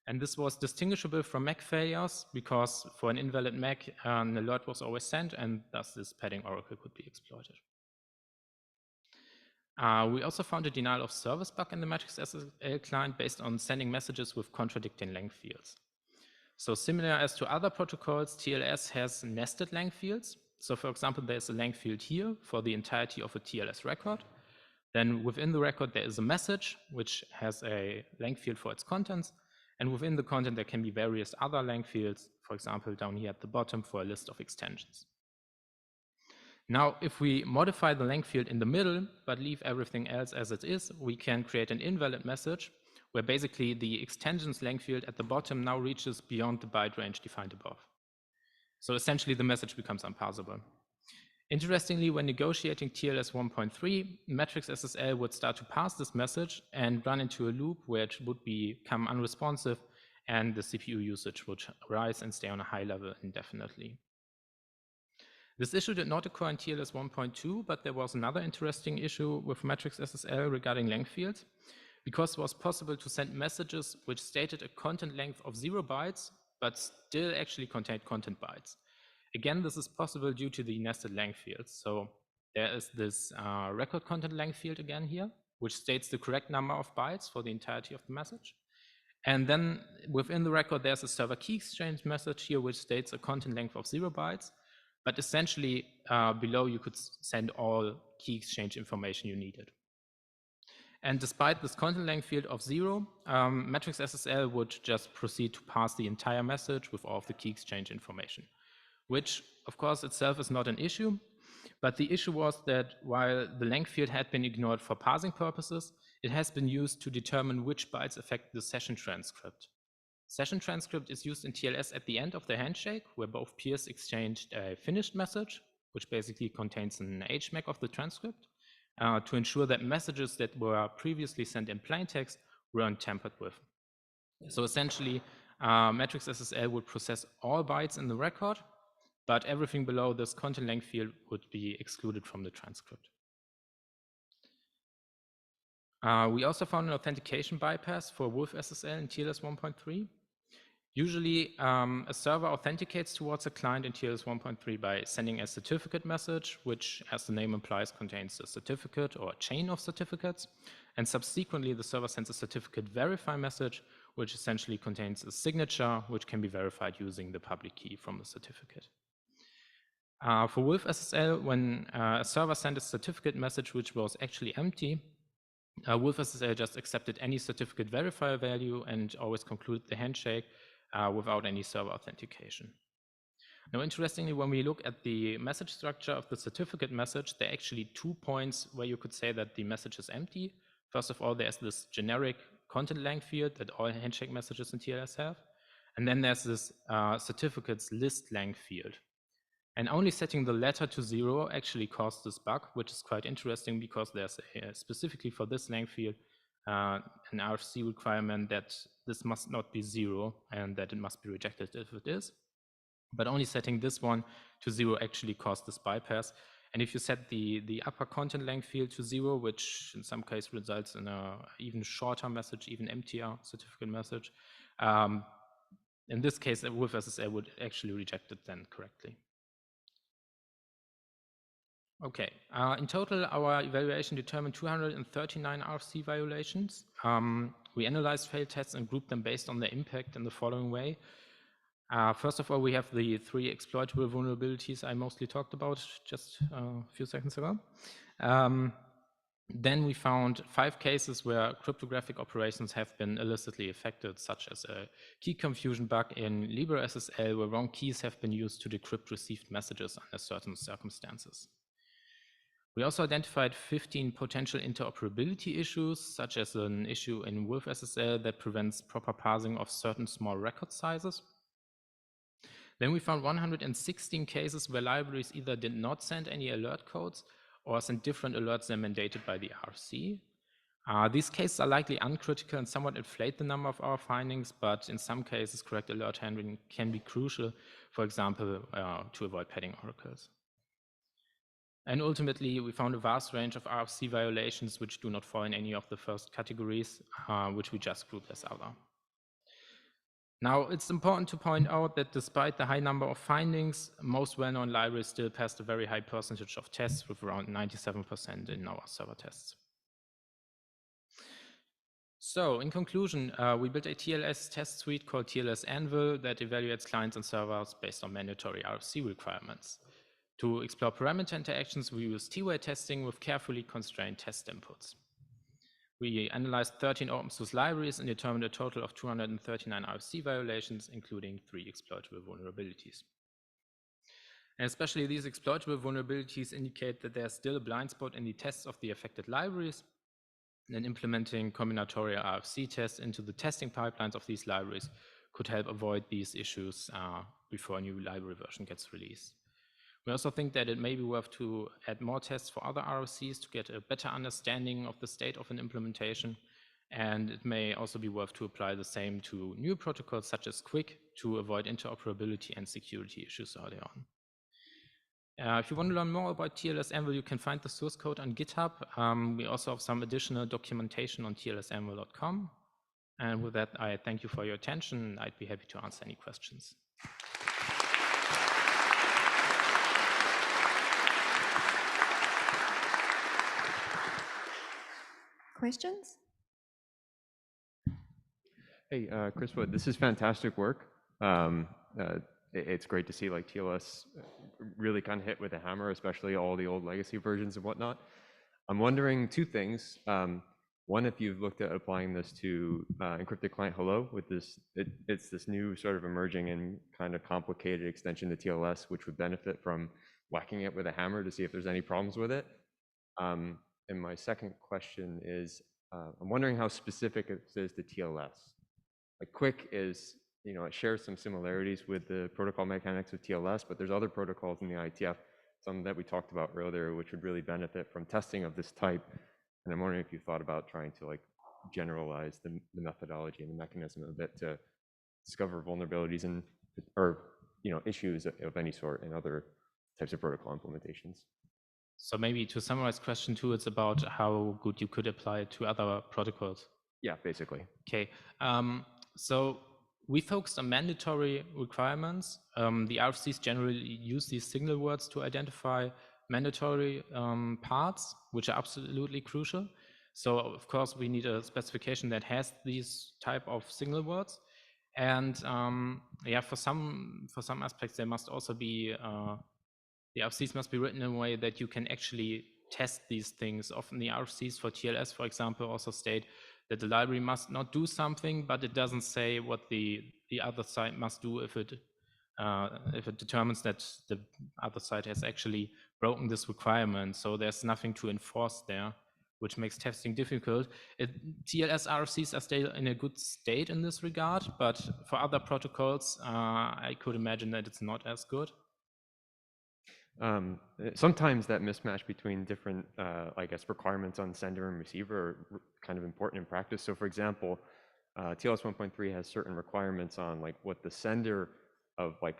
And this was distinguishable from MAC failures, because for an invalid MAC, an alert was always sent, and thus this padding oracle could be exploited. We also found a denial of service bug in the Matrix SSL client based on sending messages with contradicting length fields. So similar as to other protocols, TLS has nested length fields. So for example, there's a length field here for the entirety of a TLS record. Then within the record, there is a message, which has a length field for its contents. And within the content, there can be various other length fields, for example, down here at the bottom for a list of extensions. Now, if we modify the length field in the middle, but leave everything else as it is, we can create an invalid message where basically the extensions length field at the bottom now reaches beyond the byte range defined above. So essentially the message becomes unparsable. Interestingly, when negotiating TLS 1.3, Matrix SSL would start to pass this message and run into a loop where it would become unresponsive and the CPU usage would rise and stay on a high level indefinitely. This issue did not occur in TLS 1.2, but there was another interesting issue with Matrix SSL regarding length fields, because it was possible to send messages which stated a content length of 0 bytes, but still actually contained content bytes. Again, this is possible due to the nested length fields. So there is this record content length field again here, which states the correct number of bytes for the entirety of the message. And then within the record, there's a server key exchange message here, which states a content length of 0 bytes. But essentially, below, you could send all key exchange information you needed. And despite this content length field of 0, Matrix SSL would just proceed to pass the entire message with all of the key exchange information, which, of course, itself is not an issue. But the issue was that while the length field had been ignored for parsing purposes, it has been used to determine which bytes affect the session transcript. Session transcript is used in TLS at the end of the handshake, where both peers exchanged a finished message, which basically contains an HMAC of the transcript, to ensure that messages that were previously sent in plain text weren't tampered with. So essentially, Matrix SSL would process all bytes in the record, but everything below this content length field would be excluded from the transcript. We also found an authentication bypass for Wolf SSL in TLS 1.3. Usually, a server authenticates towards a client in TLS 1.3 by sending a certificate message, which, as the name implies, contains a certificate or a chain of certificates. And subsequently, the server sends a certificate verify message, which essentially contains a signature, which can be verified using the public key from the certificate. For Wolf SSL, when a server sent a certificate message which was actually empty, Wolf SSL just accepted any certificate verifier value and always concluded the handshake without any server authentication. Now, interestingly, when we look at the message structure of the certificate message, there are actually 2 points where you could say that the message is empty. First of all, there's this generic content length field that all handshake messages in TLS have. And then there's this certificates list length field. And only setting the latter to 0 actually caused this bug, which is quite interesting because there's specifically for this length field an RFC requirement that this must not be 0 and that it must be rejected if it is. But only setting this one to 0 actually caused this bypass. And if you set the upper content length field to 0, which in some case results in an even shorter message, even emptier certificate message, in this case, Wolf SSL would actually reject it then correctly. Okay, in total, our evaluation determined 239 RFC violations. We analyzed failed tests and grouped them based on their impact in the following way. First of all, we have the 3 exploitable vulnerabilities I mostly talked about just a few seconds ago. Then we found 5 cases where cryptographic operations have been illicitly affected, such as a key confusion bug in LibreSSL, where wrong keys have been used to decrypt received messages under certain circumstances. We also identified 15 potential interoperability issues, such as an issue in Wolf SSL that prevents proper parsing of certain small record sizes. Then we found 116 cases where libraries either did not send any alert codes or sent different alerts than mandated by the RFC. These cases are likely uncritical and somewhat inflate the number of our findings, but in some cases, correct alert handling can be crucial, for example, to avoid padding oracles. And ultimately, we found a vast range of RFC violations which do not fall in any of the first categories, which we just grouped as other. Now, it's important to point out that despite the high number of findings, most well-known libraries still passed a very high percentage of tests, with around 97% in our server tests. So, in conclusion, we built a TLS test suite called TLS Anvil that evaluates clients and servers based on mandatory RFC requirements. To explore parameter interactions, we use T-way testing with carefully constrained test inputs. We analyzed 13 open source libraries and determined a total of 239 RFC violations, including 3 exploitable vulnerabilities. And especially these exploitable vulnerabilities indicate that there's still a blind spot in the tests of the affected libraries, and implementing combinatorial RFC tests into the testing pipelines of these libraries could help avoid these issues before a new library version gets released. We also think that it may be worth to add more tests for other RFCs to get a better understanding of the state of an implementation. And it may also be worth to apply the same to new protocols such as QUIC to avoid interoperability and security issues early on. If you want to learn more about TLS Anvil, you can find the source code on GitHub. We also have some additional documentation on tlsanvil.com. And with that, I thank you for your attention. I'd be happy to answer any questions. Questions? Hey, Chris Wood, this is fantastic work. It's great to see like TLS really kind of hit with a hammer, especially all the old legacy versions and whatnot. I'm wondering two things. One, if you've looked at applying this to encrypted client hello with this, it's this new sort of emerging and kind of complicated extension to TLS, which would benefit from whacking it with a hammer to see if there's any problems with it. And my second question is, I'm wondering how specific it is to TLS. Like QUIC is, you know, it shares some similarities with the protocol mechanics of TLS, but there's other protocols in the IETF, some that we talked about earlier, which would really benefit from testing of this type. And I'm wondering if you thought about trying to like generalize the methodology and the mechanism a bit to discover vulnerabilities and or issues of any sort in other types of protocol implementations. So maybe to summarize question 2, it's about how good you could apply it to other protocols. Yeah, basically. Okay, so we focused on mandatory requirements. The RFCs generally use these signal words to identify mandatory parts, which are absolutely crucial. So of course we need a specification that has these type of signal words. And yeah, for some aspects, there must also be the RFCs must be written in a way that you can actually test these things. Often the RFCs for TLS, for example, also state that the library must not do something, but it doesn't say what the other side must do if it determines that the other side has actually broken this requirement. So there's nothing to enforce there, which makes testing difficult. TLS RFCs are still in a good state in this regard, but for other protocols, I could imagine that it's not as good. Sometimes that mismatch between different, I guess, requirements on sender and receiver are kind of important in practice. So for example, TLS 1.3 has certain requirements on like what the sender of like,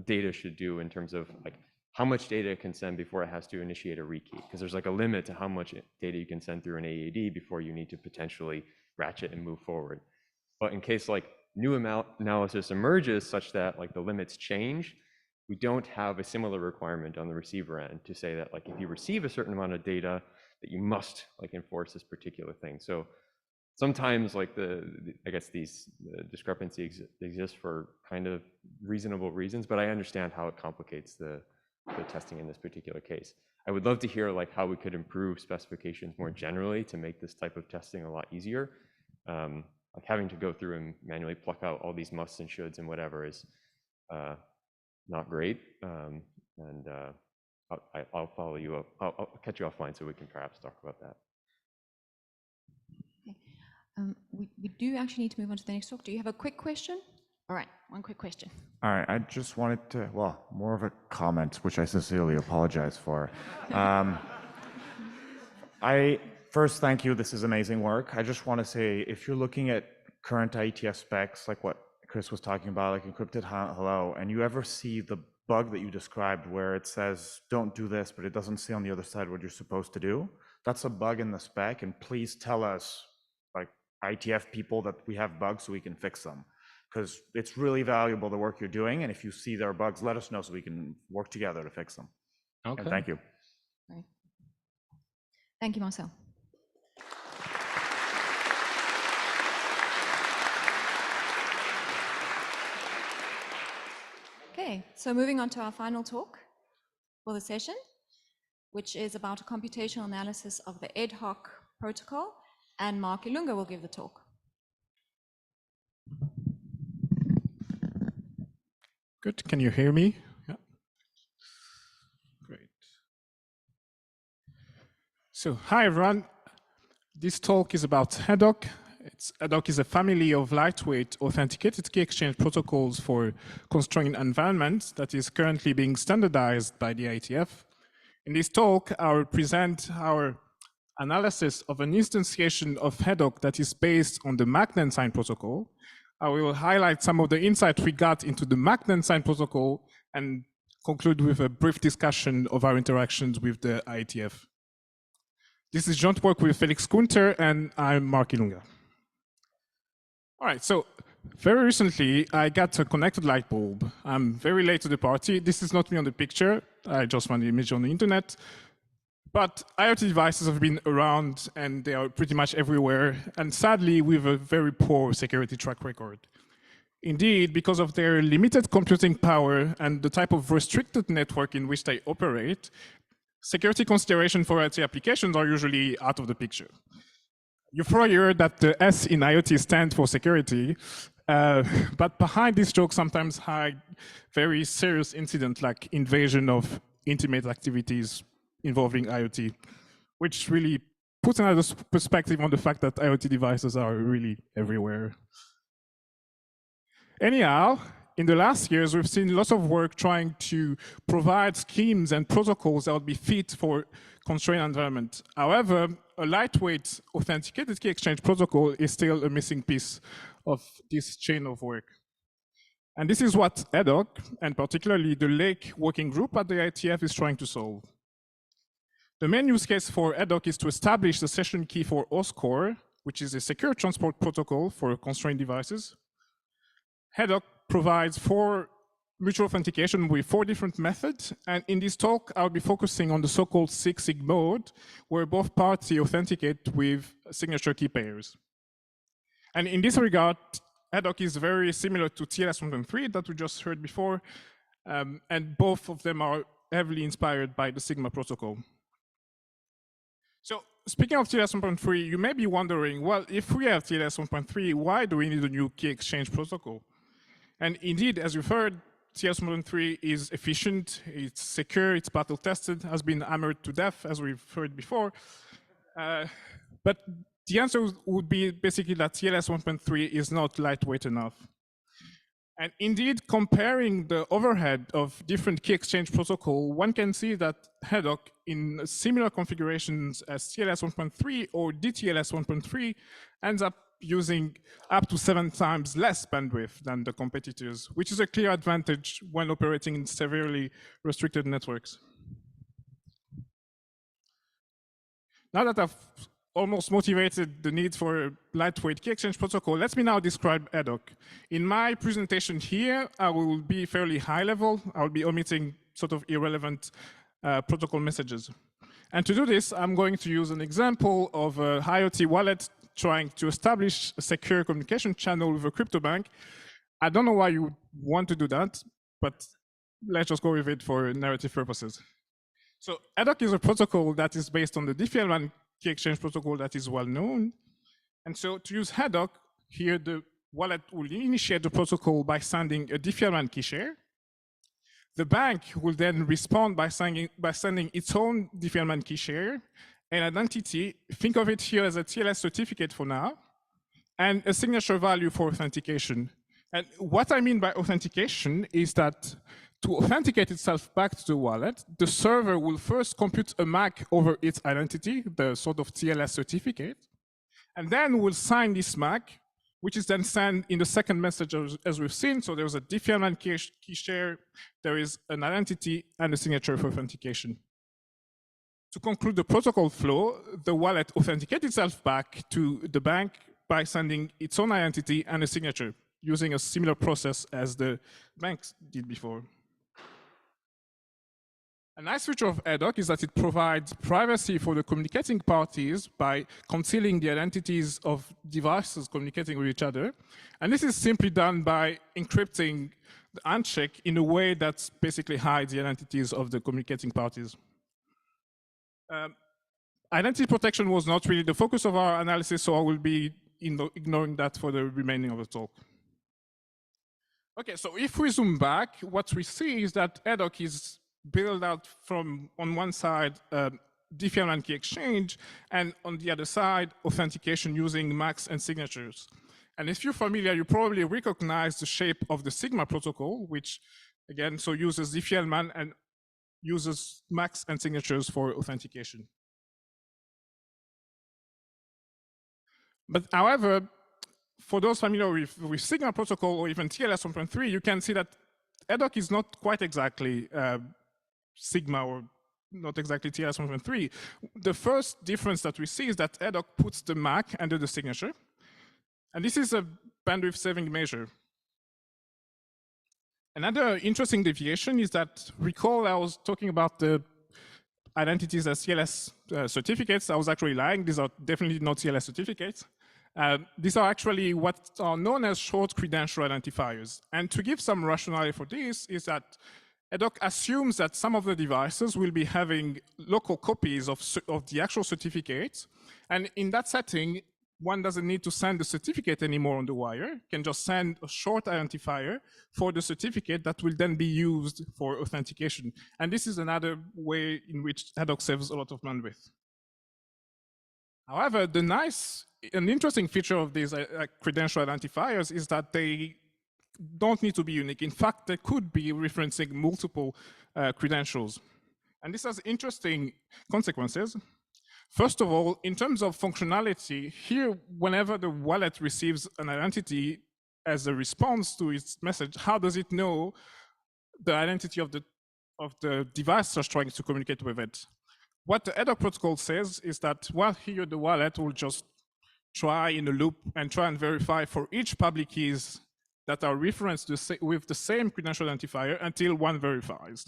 data should do in terms of like how much data it can send before it has to initiate a rekey. Because there's like a limit to how much data you can send through an AAD before you need to potentially ratchet and move forward. But in case like new analysis emerges such that like the limits change, we don't have a similar requirement on the receiver end to say that like if you receive a certain amount of data that you must like enforce this particular thing. So sometimes like I guess these discrepancies exist for kind of reasonable reasons, but I understand how it complicates the testing in this particular case. I would love to hear like how we could improve specifications more generally to make this type of testing a lot easier. Like having to go through and manually pluck out all these musts and shoulds and whatever is not great, and I'll follow you up. I'll catch you offline so we can perhaps talk about that. Okay. We do actually need to move on to the next talk. Do you have a quick question? All right, one quick question. All right, I just wanted to, well, more of a comment, which I sincerely apologize for. I first thank you. This is amazing work. I just want to say, if you're looking at current IETF specs, like what Chris was talking about, like encrypted hello, and you ever see the bug that you described where it says, don't do this, but it doesn't say on the other side what you're supposed to do, that's a bug in the spec, and please tell us, like IETF people, that we have bugs so we can fix them. Because it's really valuable, the work you're doing, and if you see there are bugs, let us know so we can work together to fix them. Okay. And thank you. Right. Thank you, Marcel. Okay, so moving on to our final talk for the session, which is about a computational analysis of the ad hoc protocol, and Mark Ilunga will give the talk. Good, can you hear me? Yeah. Great. So, hi everyone. This talk is about ad hoc. HADOC is a family of lightweight authenticated key exchange protocols for constrained environments that is currently being standardized by the IETF. In this talk, I will present our analysis of an instantiation of HADOC that is based on the MACD-Ensign protocol. I will highlight some of the insights we got into the MACD-Ensign protocol and conclude with a brief discussion of our interactions with the IETF. This is joint work with Felix Kunter, and I'm Mark Ilunga. All right, so very recently, I got a connected light bulb. I'm very late to the party. This is not me on the picture. I just found the image on the internet. But IoT devices have been around, and they are pretty much everywhere, and sadly, with a very poor security track record. Indeed, because of their limited computing power and the type of restricted network in which they operate, security considerations for IoT applications are usually out of the picture. You've probably heard that the S in IoT stands for security, but behind this joke sometimes hide very serious incidents like invasion of intimate activities involving IoT, which really puts another perspective on the fact that IoT devices are really everywhere. Anyhow, in the last years, we've seen lots of work trying to provide schemes and protocols that would be fit for constrained environment. However, a lightweight authenticated key exchange protocol is still a missing piece of this chain of work. And this is what HADOC, and particularly the Lake Working Group at the IETF, is trying to solve. The main use case for HADOC is to establish the session key for OSCORE, which is a secure transport protocol for constrained devices. HADOC provides 4 mutual authentication with 4 different methods. And in this talk, I'll be focusing on the so-called SIG-SIG mode, where both parties authenticate with signature key pairs. And in this regard, HADOC is very similar to TLS 1.3 that we just heard before. And both of them are heavily inspired by the Sigma protocol. So speaking of TLS 1.3, you may be wondering, well, if we have TLS 1.3, why do we need a new key exchange protocol? And indeed, as you've heard, TLS 1.3 is efficient, it's secure, it's battle tested, has been hammered to death, as we've heard before. But the answer would be basically that TLS 1.3 is not lightweight enough. And indeed, comparing the overhead of different key exchange protocol, one can see that HADOC in similar configurations as TLS 1.3 or DTLS 1.3 ends up using up to 7 times less bandwidth than the competitors, which is a clear advantage when operating in severely restricted networks. Now that I've almost motivated the need for a lightweight key exchange protocol, let me now describe HADOC. In my presentation here, I will be fairly high level. I'll be omitting sort of irrelevant protocol messages. And to do this, I'm going to use an example of a IoT wallet trying to establish a secure communication channel with a crypto bank. I don't know why you would want to do that, but let's just go with it for narrative purposes. So HADOC is a protocol that is based on the DFL1 key exchange protocol that is well known. And so to use HADOC, here the wallet will initiate the protocol by sending a DFL1 key share. The bank will then respond by sending its own DFL1 key share, an identity, think of it here as a TLS certificate for now, and a signature value for authentication. And what I mean by authentication is that to authenticate itself back to the wallet, the server will first compute a MAC over its identity, the sort of TLS certificate, and then will sign this MAC, which is then sent in the second message as we've seen. So there's a DFL1 key share, there is an identity, and a signature for authentication. To conclude the protocol flow, the wallet authenticates itself back to the bank by sending its own identity and a signature, using a similar process as the banks did before. A nice feature of HADOC is that it provides privacy for the communicating parties by concealing the identities of devices communicating with each other. And this is simply done by encrypting the handshake in a way that basically hides the identities of the communicating parties. Identity protection was not really the focus of our analysis, so I will be ignoring that for the remaining of the talk. Okay, so if we zoom back, what we see is that HADOC is built out from, on one side, Diffie-Hellman key exchange, and on the other side, authentication using MACs and signatures. And if you're familiar, you probably recognize the shape of the Sigma protocol, which again, so uses Diffie-Hellman and uses MACs and signatures for authentication. But however, for those familiar with Sigma protocol or even TLS 1.3, you can see that EDOC is not quite exactly Sigma or not exactly TLS 1.3. The first difference that we see is that EDOC puts the MAC under the signature. And this is a bandwidth saving measure. Another interesting deviation is that, recall I was talking about the identities as TLS certificates. I was actually lying. These are definitely not TLS certificates. These are actually what are known as short credential identifiers. And to give some rationale for this is that EDOC assumes that some of the devices will be having local copies of the actual certificate. And in that setting, one doesn't need to send the certificate anymore on the wire, can just send a short identifier for the certificate that will then be used for authentication. And this is another way in which EDOC saves a lot of bandwidth. However, an interesting feature of these credential identifiers is that they don't need to be unique. In fact, they could be referencing multiple credentials. And this has interesting consequences. First of all, in terms of functionality, here, whenever the wallet receives an identity as a response to its message, how does it know the identity of the device that's trying to communicate with it? What the EDOC protocol says is that, well, here the wallet will just try in a loop and try and verify for each public keys that are referenced with the same credential identifier until one verifies.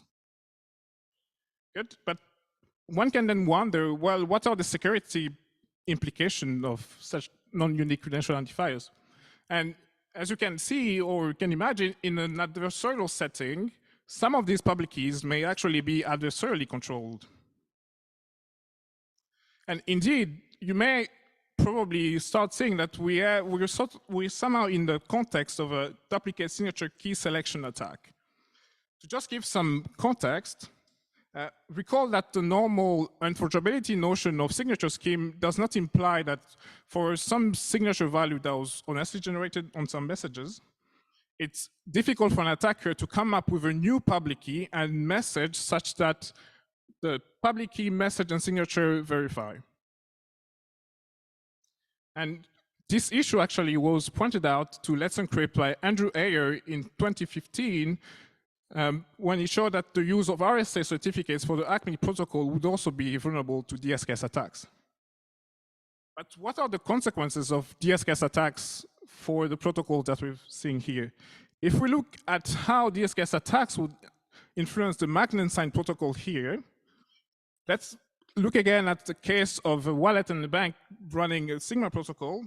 Good, but one can then wonder, well, what are the security implications of such non-unique credential identifiers? And as you can see, or can imagine, in an adversarial setting, some of these public keys may actually be adversarially controlled. And indeed, you may probably start seeing that we're somehow in the context of a duplicate signature key selection attack. To just give some context, recall that the normal unforgeability notion of signature scheme does not imply that for some signature value that was honestly generated on some messages, it's difficult for an attacker to come up with a new public key and message such that the public key, message, and signature verify. And this issue actually was pointed out to Let's Encrypt by Andrew Ayer in 2015, when he showed that the use of RSA certificates for the ACME protocol would also be vulnerable to DSKS attacks. But what are the consequences of DSKS attacks for the protocol that we're seeing here? If we look at how DSKS attacks would influence the Magnensign protocol here, let's look again at the case of a wallet and a bank running a Sigma protocol.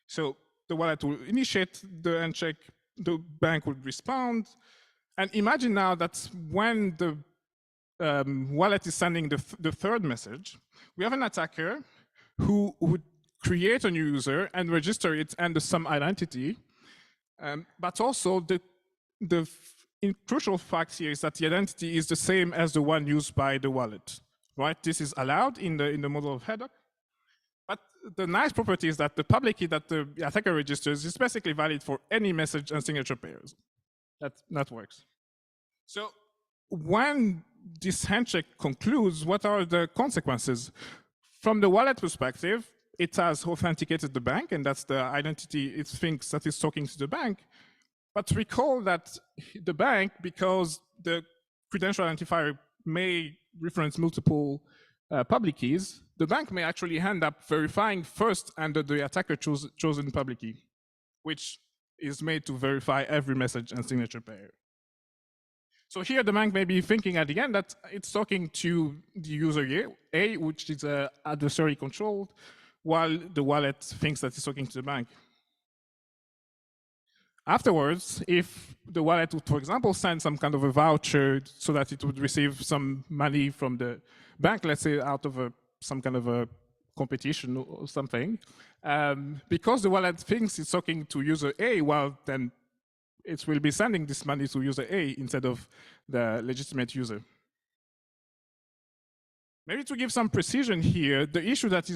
So the wallet will initiate the handshake, the bank would respond. And imagine now that when the wallet is sending the third message, we have an attacker who would create a new user and register it under some identity. But also the crucial fact here is that the identity is the same as the one used by the wallet, right? This is allowed in the model of EDOC. But the nice property is that the public key that the attacker registers is basically valid for any message and signature pairs. That works. So when this handshake concludes, what are the consequences? From the wallet perspective, it has authenticated the bank, and that's the identity it thinks that is talking to the bank. But recall that the bank, because the credential identifier may reference multiple public keys, the bank may actually end up verifying first under the attacker chosen public key, which is made to verify every message and signature pair. So here the bank may be thinking at the end that it's talking to the user A, which is adversary controlled, while the wallet thinks that it's talking to the bank. Afterwards, if the wallet would, for example, send some kind of a voucher so that it would receive some money from the bank, let's say out of some kind of a competition or something, because the wallet thinks it's talking to user A, well, then it will be sending this money to user A instead of the legitimate user. Maybe to give some precision here, the issue that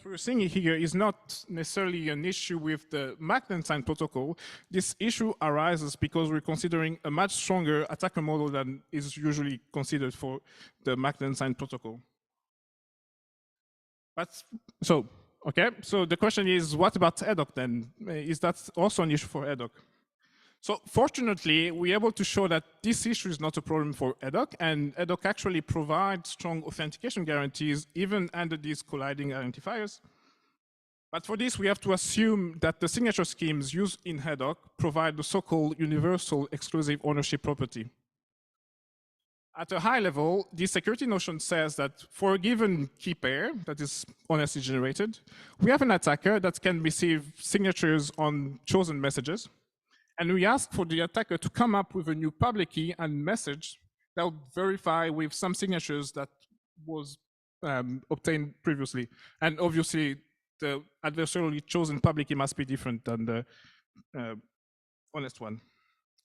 we're seeing here is not necessarily an issue with the Mac-Unsigned protocol. This issue arises because we're considering a much stronger attacker model than is usually considered for the Mac-Unsigned protocol. So the question is, what about EDOC then? Is that also an issue for EDOC? So fortunately, we're able to show that this issue is not a problem for EDOC, and EDOC actually provides strong authentication guarantees even under these colliding identifiers. But for this, we have to assume that the signature schemes used in EDOC provide the so-called universal exclusive ownership property. At a high level, the security notion says that for a given key pair that is honestly generated, we have an attacker that can receive signatures on chosen messages. And we ask for the attacker to come up with a new public key and message that will verify with some signatures that was obtained previously. And obviously, the adversarially chosen public key must be different than the honest one.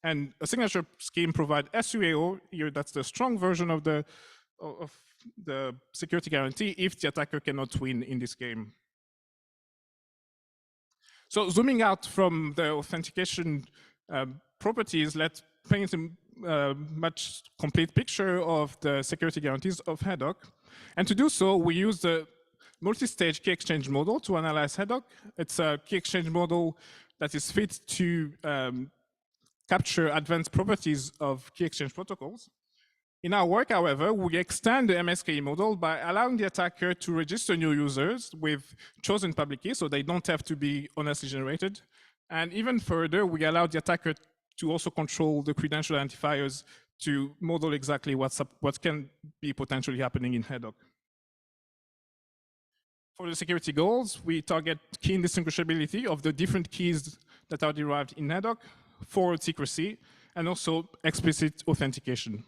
And a signature scheme provides SUAO, here that's the strong version of the security guarantee if the attacker cannot win in this game. So zooming out from the authentication properties, let's paint a much complete picture of the security guarantees of EDOC. And to do so, we use the multi-stage key exchange model to analyze EDOC. It's a key exchange model that is fit to capture advanced properties of key exchange protocols. In our work, however, we extend the MSKE model by allowing the attacker to register new users with chosen public keys, so they don't have to be honestly generated. And even further, we allow the attacker to also control the credential identifiers to model exactly what can be potentially happening in EDOC. For the security goals, we target key indistinguishability of the different keys that are derived in EDOC, forward secrecy, and also explicit authentication.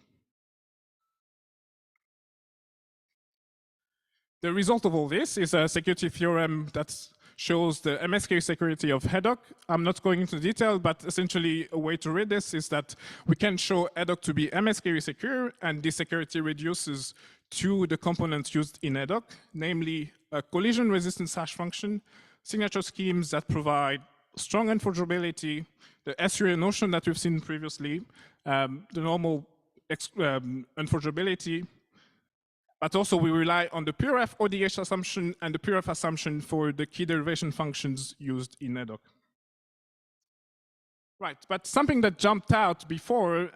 The result of all this is a security theorem that shows the MSKE security of EDOC. I'm not going into detail, but essentially a way to read this is that we can show EDOC to be MSKE secure, and this security reduces to the components used in EDOC, namely a collision resistance hash function, signature schemes that provide strong unforgeability, the SUA notion that we've seen previously, the normal unforgeability, but also we rely on the PureF ODH assumption and the PureF assumption for the key derivation functions used in EDOC. Right, but something that jumped out before,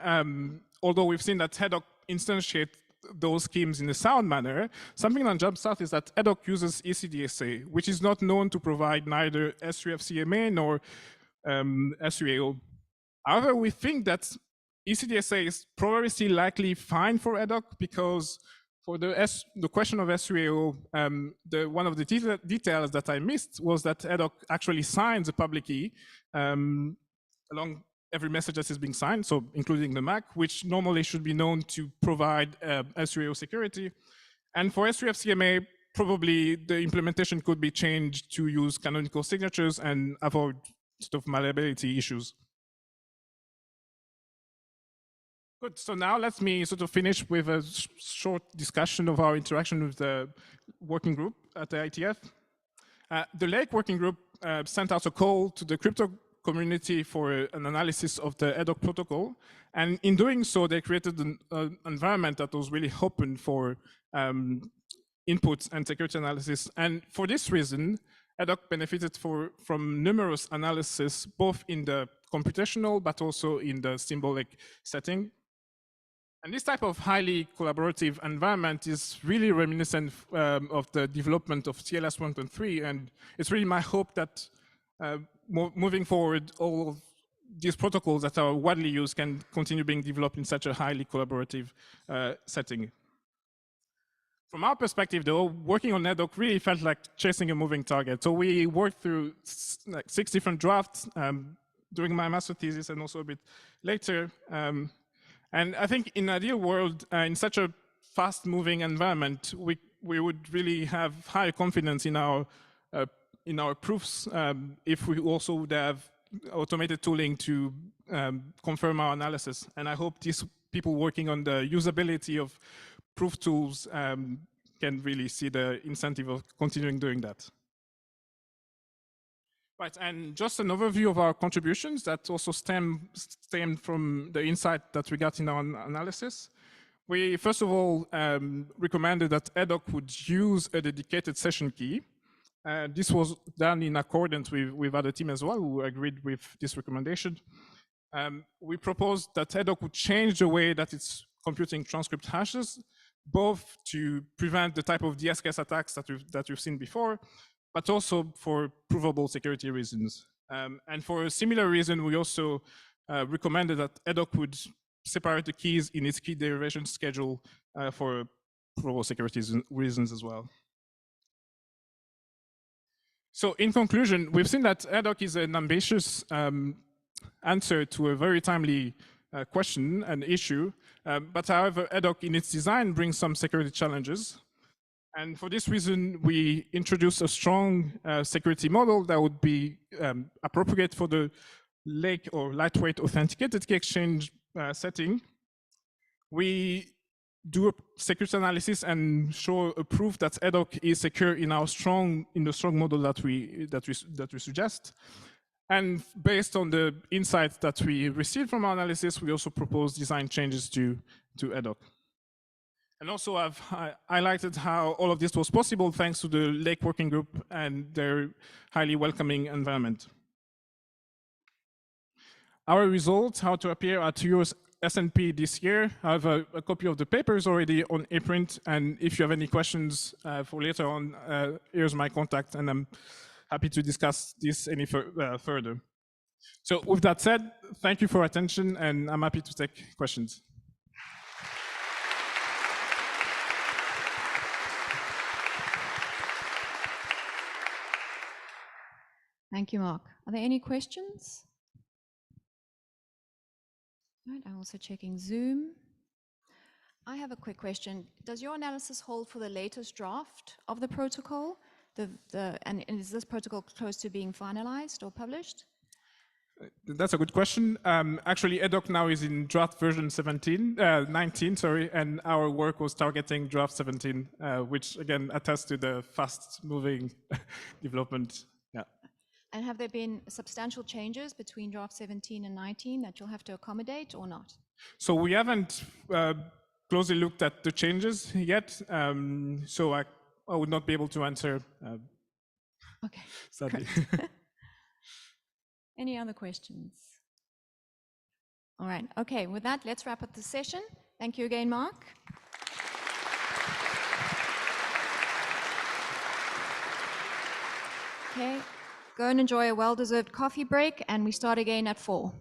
although we've seen that EDOC instantiate those schemes in a sound manner, something that jumps out is that EDOC uses ECDSA, which is not known to provide neither SUFCMA nor SUAO. However, we think that ECDSA is probably still likely fine for EDOC because for the question of SUAO, one of the details that I missed was that EDOC actually signs a public key along every message that is being signed, so including the MAC, which normally should be known to provide SUAO security. And for SUFCMA, probably the implementation could be changed to use canonical signatures and avoid sort of malleability issues. Good, so now let me sort of finish with a short discussion of our interaction with the working group at the IETF. The Lake working group sent out a call to the crypto community for an analysis of the EDOC protocol. And in doing so, they created an environment that was really open for inputs and security analysis. And for this reason, EDOC benefited from numerous analysis, both in the computational, but also in the symbolic setting. And this type of highly collaborative environment is really reminiscent of the development of TLS 1.3. And it's really my hope that moving forward, all of these protocols that are widely used can continue being developed in such a highly collaborative setting. From our perspective, though, working on EDOC really felt like chasing a moving target. So we worked through like 6 different drafts during my master thesis and also a bit later. And I think in an ideal world, in such a fast-moving environment, we would really have higher confidence in our proofs if we also would have automated tooling to confirm our analysis. And I hope these people working on the usability of proof tools can really see the incentive of continuing doing that. Right, and just an overview of our contributions that also stemmed from the insight that we got in our analysis. We, first of all, recommended that EDOC would use a dedicated session key. This was done in accordance with other team as well, who agreed with this recommendation. We proposed that EDOC would change the way that it's computing transcript hashes, both to prevent the type of DSKS attacks that we've seen before, but also for provable security reasons. And for a similar reason, we also recommended that EDOC would separate the keys in its key derivation schedule for provable security reasons as well. So in conclusion, we've seen that EDOC is an ambitious answer to a very timely question and issue, but however, EDOC in its design brings some security challenges. And for this reason, we introduced a strong security model that would be appropriate for the lake or lightweight authenticated key exchange setting. We do a security analysis and show a proof that EDOC is secure in the strong model that we suggest. And based on the insights that we received from our analysis, we also propose design changes to EDOC. And also I've highlighted how all of this was possible thanks to the Lake Working Group and their highly welcoming environment. Our results, how to appear at US SNP this year. I have a copy of the papers already on ePrint, and if you have any questions for later on, here's my contact, and I'm happy to discuss this any further. So with that said, thank you for your attention, and I'm happy to take questions. Thank you, Mark. Are there any questions? Right, I'm also checking Zoom. I have a quick question. Does your analysis hold for the latest draft of the protocol? And is this protocol close to being finalized or published? That's a good question. Actually, EDOC now is in draft version 19, sorry, and our work was targeting draft 17, which again attests to the fast-moving development. Yeah. And have there been substantial changes between draft 17 and 19 that you'll have to accommodate or not? So we haven't closely looked at the changes yet, so I would not be able to answer. Okay, Sadly. Any other questions? All right, okay, with that, let's wrap up the session. Thank you again, Mark. Okay, go and enjoy a well-deserved coffee break, and we start again at 4.